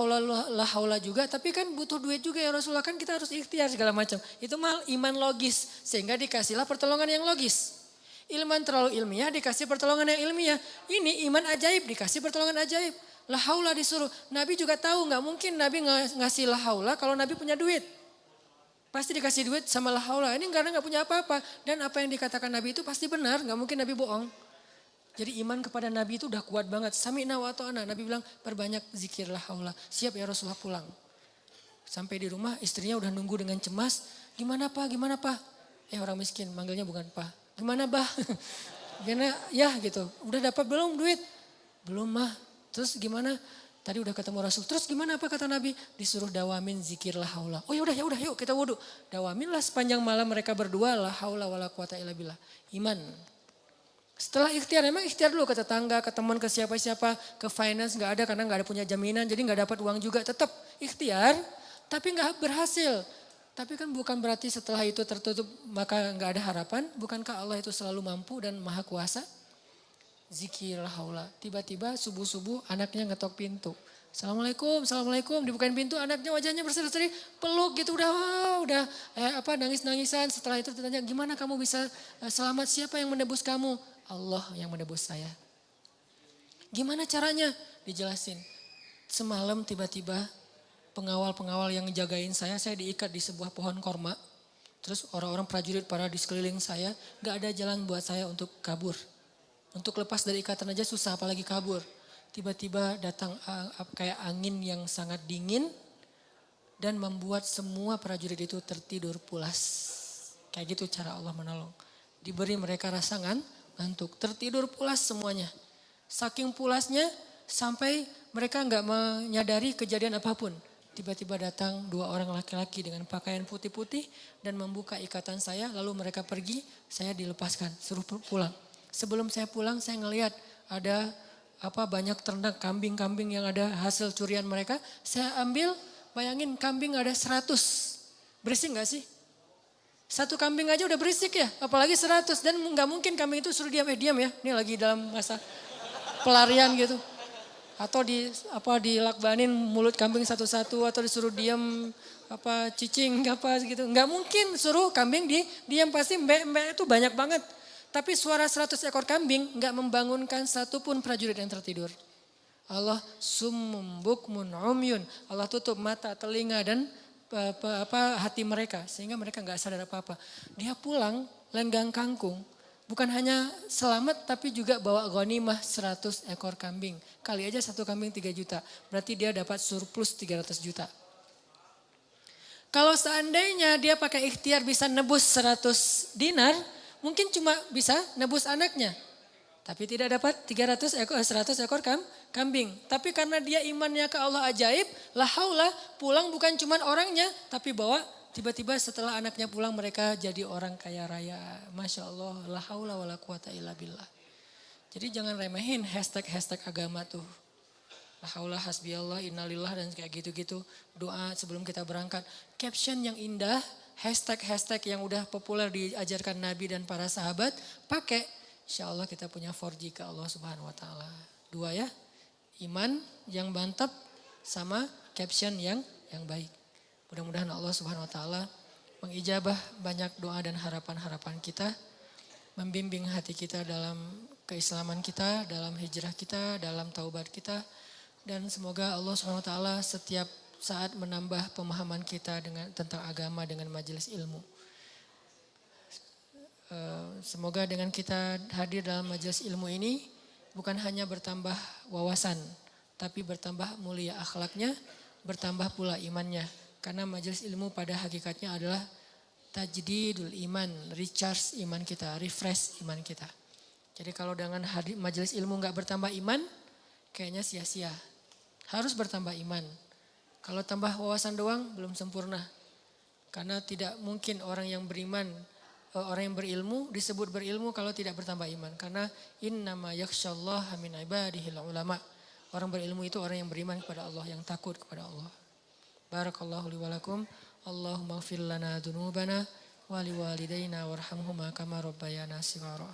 haula juga, tapi kan butuh duit juga ya Rasulullah, kan kita harus ikhtiar segala macam. Itu mal iman logis, sehingga dikasihlah pertolongan yang logis. Ilman terlalu ilmiah dikasih pertolongan yang ilmiah. Ini iman ajaib dikasih pertolongan ajaib. La haula disuruh. Nabi juga tahu nggak mungkin Nabi ngasih la haula kalau Nabi punya duit. Pasti dikasih duit sama la haula. Ini karena nggak punya apa-apa. Dan apa yang dikatakan Nabi itu pasti benar, nggak mungkin Nabi bohong. Jadi iman kepada Nabi itu udah kuat banget. Sami'na wa ta'ana. Nabi bilang perbanyak zikir la haula. Siap ya Rasulullah pulang. Sampai di rumah istrinya udah nunggu dengan cemas. Gimana Pak, gimana Pak? Orang miskin manggilnya bukan Pak. Gimana Bah? Gimana ya gitu. Udah dapat belum duit? Belum Mah. Terus gimana? Tadi udah ketemu Rasul. Terus gimana apa kata Nabi? Disuruh dawamin zikir la haula. Oh ya udah yuk kita wudhu. Dawaminlah sepanjang malam mereka berdua la haula wala quwata illa billah. Iman. Setelah ikhtiar, memang ikhtiar dulu ke tetangga, ke teman, ke siapa-siapa, ke finance nggak ada karena nggak ada punya jaminan, jadi nggak dapat uang juga. Tetap ikhtiar, tapi nggak berhasil. Tapi kan bukan berarti setelah itu tertutup maka nggak ada harapan. Bukankah Allah itu selalu mampu dan maha kuasa? Zikir haula. Tiba-tiba subuh-subuh anaknya ngetok pintu. Assalamualaikum, dibukain pintu, anaknya wajahnya berseri-seri, peluk gitu, udah nangis-nangisan. Setelah itu ditanya, gimana kamu bisa selamat, siapa yang menebus kamu? Allah yang menebus saya. Gimana caranya? Dijelasin. Semalam tiba-tiba pengawal-pengawal yang jagain saya diikat di sebuah pohon korma. Terus orang-orang prajurit para di sekeliling saya, gak ada jalan buat saya untuk kabur. Untuk lepas dari ikatan aja susah, apalagi kabur. Tiba-tiba datang kayak angin yang sangat dingin dan membuat semua prajurit itu tertidur pulas. Kayak gitu cara Allah menolong. Diberi mereka rasa ngantuk, tertidur pulas semuanya. Saking pulasnya sampai mereka nggak menyadari kejadian apapun. Tiba-tiba datang 2 orang laki-laki dengan pakaian putih-putih dan membuka ikatan saya, lalu mereka pergi, saya dilepaskan, suruh pulang. Sebelum saya pulang saya ngelihat ada banyak ternak kambing-kambing yang ada hasil curian mereka. Saya ambil, bayangin kambing ada 100. Berisik gak sih? Satu kambing aja udah berisik ya, apalagi 100. Dan gak mungkin kambing itu suruh diam ya. Ini lagi dalam masa pelarian gitu. Atau dilakbanin mulut kambing satu-satu, atau disuruh diam cicing gitu. Gak mungkin suruh kambing diam, pasti mbak itu banyak banget. Tapi suara 100 ekor kambing gak membangunkan satupun prajurit yang tertidur. Allah summum bukmun umyun. Allah tutup mata, telinga dan hati mereka. Sehingga mereka gak sadar apa-apa. Dia pulang lenggang kangkung. Bukan hanya selamat tapi juga bawa ghanimah 100 ekor kambing. Kali aja satu kambing 3 juta. Berarti dia dapat surplus 300 juta. Kalau seandainya dia pakai ikhtiar bisa nebus 100 dinar. Mungkin cuma bisa nebus anaknya. Tapi tidak dapat 100 ekor kambing. Tapi karena dia imannya ke Allah ajaib. La haula, pulang bukan cuma orangnya. Tapi bawa tiba-tiba setelah anaknya pulang mereka jadi orang kaya raya. Masya Allah, la haula wa la quwata illa billah. Jadi jangan remehin hashtag agama tuh. La haula hasbiyallah innalillah dan kayak gitu-gitu. Doa sebelum kita berangkat. Caption yang indah. Hashtag yang udah populer diajarkan Nabi dan para sahabat, pakai. Insya Allah kita punya 4G ke Allah Subhanahu Wa Taala. 2 ya, iman yang mantap sama caption yang baik. Mudah-mudahan Allah Subhanahu Wa Taala mengijabah banyak doa dan harapan-harapan kita, membimbing hati kita dalam keislaman kita, dalam hijrah kita, dalam taubat kita, dan semoga Allah Subhanahu Wa Taala setiap saat menambah pemahaman kita tentang agama dengan majelis ilmu. Semoga dengan kita hadir dalam majelis ilmu ini bukan hanya bertambah wawasan, tapi bertambah mulia akhlaknya, bertambah pula imannya. Karena majelis ilmu pada hakikatnya adalah tajdidul iman, recharge iman kita, refresh iman kita. Jadi kalau dengan hadir majelis ilmu nggak bertambah iman, kayaknya sia-sia. Harus bertambah iman. Kalau tambah wawasan doang belum sempurna. Karena tidak mungkin orang yang beriman, orang yang berilmu disebut berilmu kalau tidak bertambah iman. Karena innama yakhsyallaha min ibadihil ulama. Orang berilmu itu orang yang beriman kepada Allah, yang takut kepada Allah. Barakallahu li wa lakum. Allahumma ighfir lana dzunubana wa liwalidayna warhamhuma kama rabbayana shighara.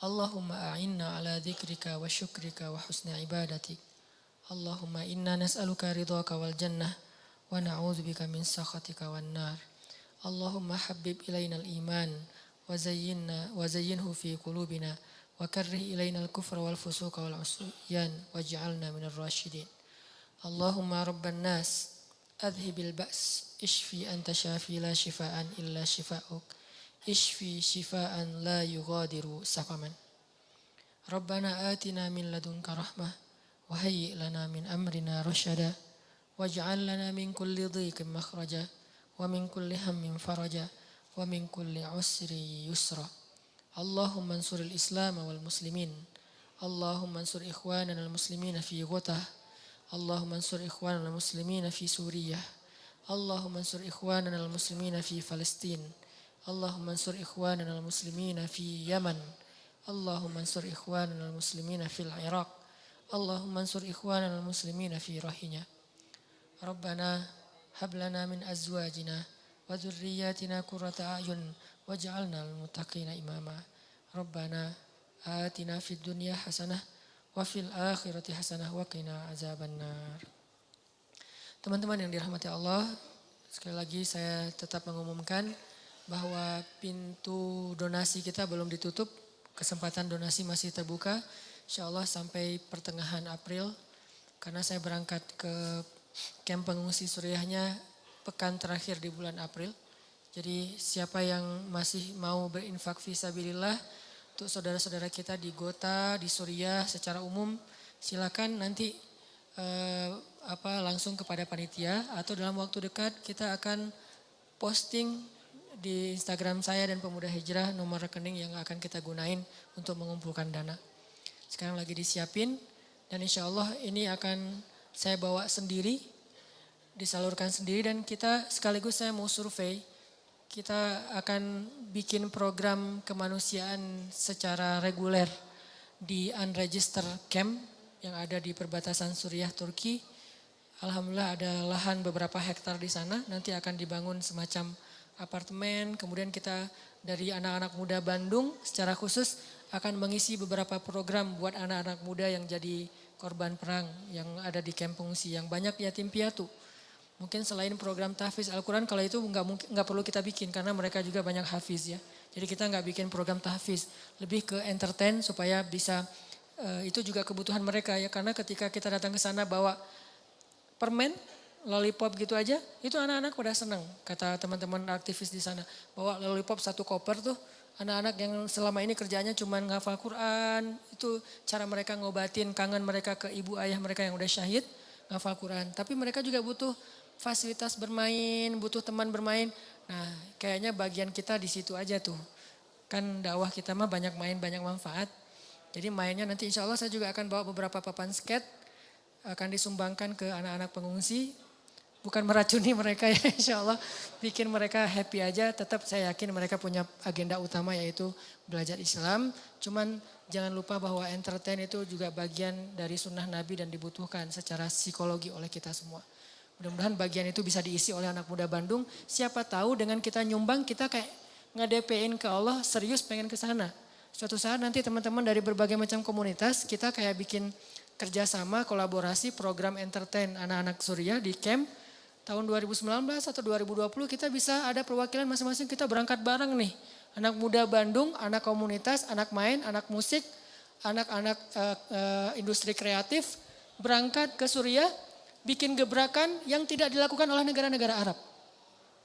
Allahumma a'inna ala dzikrika wa syukrika wa husni ibadatik. Allahumma inna nas'aluka ridhaka wal jannah wa na'udzubika min sakhatika wan nar. Allahumma habbib ilainal iman wa zayyinhu fi qulubina wa karrih ilainal kufra wal fusuqa wal usyan waj'alna minar rasyidin. Allahumma rabban nas adhibil ba's ishfi anta syafi la shifaan illa shifa'uk ishfi shifaan la yughadiru saqaman. Rabbana atina min ladunka rahmah wa hayyi' lana min amrina rasyada waj'al lana min kulli dhiqin makhraja wa min kulli hammin faraja wa min kulli usri yusra. Allahumma ansuril islam wal muslimin. Allahumma ansur ikhwanana al muslimina fi Ghutah. Allahumma ansur ikhwanana al muslimina fi Suriah. Allahumma ansur ikhwanana al muslimina fi Palestin. Allahumma ansur ikhwanana al muslimina fi Yaman. Allahumma ansur ikhwanana al muslimina fil Iraq. Allahumma ansur ikhwanana al muslimina fi Rohingya. Rabbana hab lana min azwajina wa dhurriyyatina qurrata a'yun waj'alna lil muttaqina imama. Rabbana atina fid dunya hasanah wa fil akhirati hasanah wa qina azabannar. Teman-teman yang dirahmati Allah, sekali lagi saya tetap mengumumkan bahwa pintu donasi kita belum ditutup, kesempatan donasi masih terbuka insyaallah sampai pertengahan April, karena saya berangkat ke kamp pengungsi Suriahnya pekan terakhir di bulan April. Jadi siapa yang masih mau berinfak fisabilillah untuk saudara-saudara kita di Ghouta, di Suriah secara umum, silakan nanti langsung kepada panitia atau dalam waktu dekat kita akan posting di Instagram saya dan Pemuda Hijrah nomor rekening yang akan kita gunain untuk mengumpulkan dana. Sekarang lagi disiapin dan insya Allah ini akan saya bawa sendiri, disalurkan sendiri, dan kita sekaligus saya mau survei. Kita akan bikin program kemanusiaan secara reguler di unregistered camp yang ada di perbatasan Suriah Turki. Alhamdulillah ada lahan beberapa hektar di sana, nanti akan dibangun semacam apartemen. Kemudian kita dari anak-anak muda Bandung secara khusus akan mengisi beberapa program buat anak-anak muda yang jadi korban perang yang ada di kamp pengungsi yang banyak yatim piatu. Mungkin selain program tahfiz Al-Quran, kalau itu nggak perlu kita bikin karena mereka juga banyak hafiz ya. Jadi kita nggak bikin program tahfiz, lebih ke entertain supaya bisa itu juga kebutuhan mereka ya. Karena ketika kita datang ke sana bawa permen, lollipop gitu aja, itu anak-anak pada senang. Kata teman-teman aktivis di sana, bawa lollipop satu koper tuh. Anak-anak yang selama ini kerjanya cuma ngafal Quran, itu cara mereka ngobatin kangen mereka ke ibu ayah mereka yang udah syahid, ngafal Quran. Tapi mereka juga butuh fasilitas bermain, butuh teman bermain. Nah, kayaknya bagian kita di situ aja tuh. Kan dakwah kita mah banyak main, banyak manfaat. Jadi mainnya nanti insya Allah saya juga akan bawa beberapa papan skate, akan disumbangkan ke anak-anak pengungsi. Bukan meracuni mereka ya, insya Allah bikin mereka happy aja. Tetap saya yakin mereka punya agenda utama yaitu belajar Islam. Cuman jangan lupa bahwa entertain itu juga bagian dari sunnah Nabi dan dibutuhkan secara psikologi oleh kita semua. Mudah-mudahan bagian itu bisa diisi oleh anak muda Bandung. Siapa tahu dengan kita nyumbang kita kayak nge-DP-in ke Allah serius pengen ke sana. Suatu saat nanti teman-teman dari berbagai macam komunitas kita kayak bikin kerjasama, kolaborasi, program entertain anak-anak Suriah di camp. Tahun 2019 atau 2020 kita bisa ada perwakilan masing-masing, kita berangkat bareng nih. Anak muda Bandung, anak komunitas, anak main, anak musik, anak-anak industri kreatif berangkat ke Suriah. bikin gebrakan yang tidak dilakukan oleh negara-negara Arab.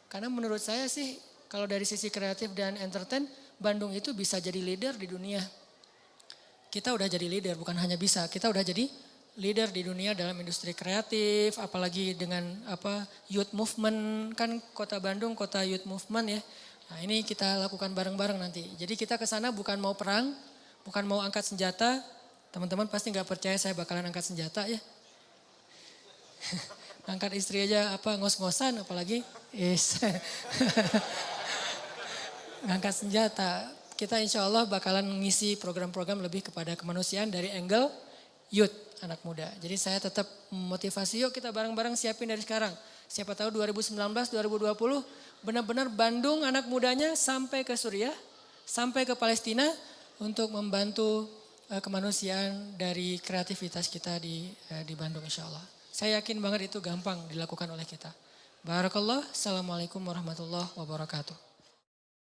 Karena menurut saya sih kalau dari sisi kreatif dan entertain, Bandung itu bisa jadi leader di dunia. Kita udah jadi leader, bukan hanya bisa, kita udah jadi leader di dunia dalam industri kreatif, apalagi dengan youth movement, kan kota Bandung kota youth movement ya. Nah ini kita lakukan bareng-bareng nanti. Jadi kita ke sana bukan mau perang, bukan mau angkat senjata. Teman-teman pasti nggak percaya saya bakalan angkat senjata ya. Angkat istri aja ngos-ngosan apalagi. Ngangkat senjata. Kita insya Allah bakalan ngisi program-program lebih kepada kemanusiaan dari angle youth, anak muda. Jadi saya tetap memotivasi, yuk kita bareng-bareng siapin dari sekarang. Siapa tahu 2019, 2020 benar-benar Bandung anak mudanya sampai ke Suriah, sampai ke Palestina untuk membantu kemanusiaan dari kreativitas kita di Bandung insya Allah. Saya yakin banget itu gampang dilakukan oleh kita. Barakallah, assalamualaikum warahmatullahi wabarakatuh.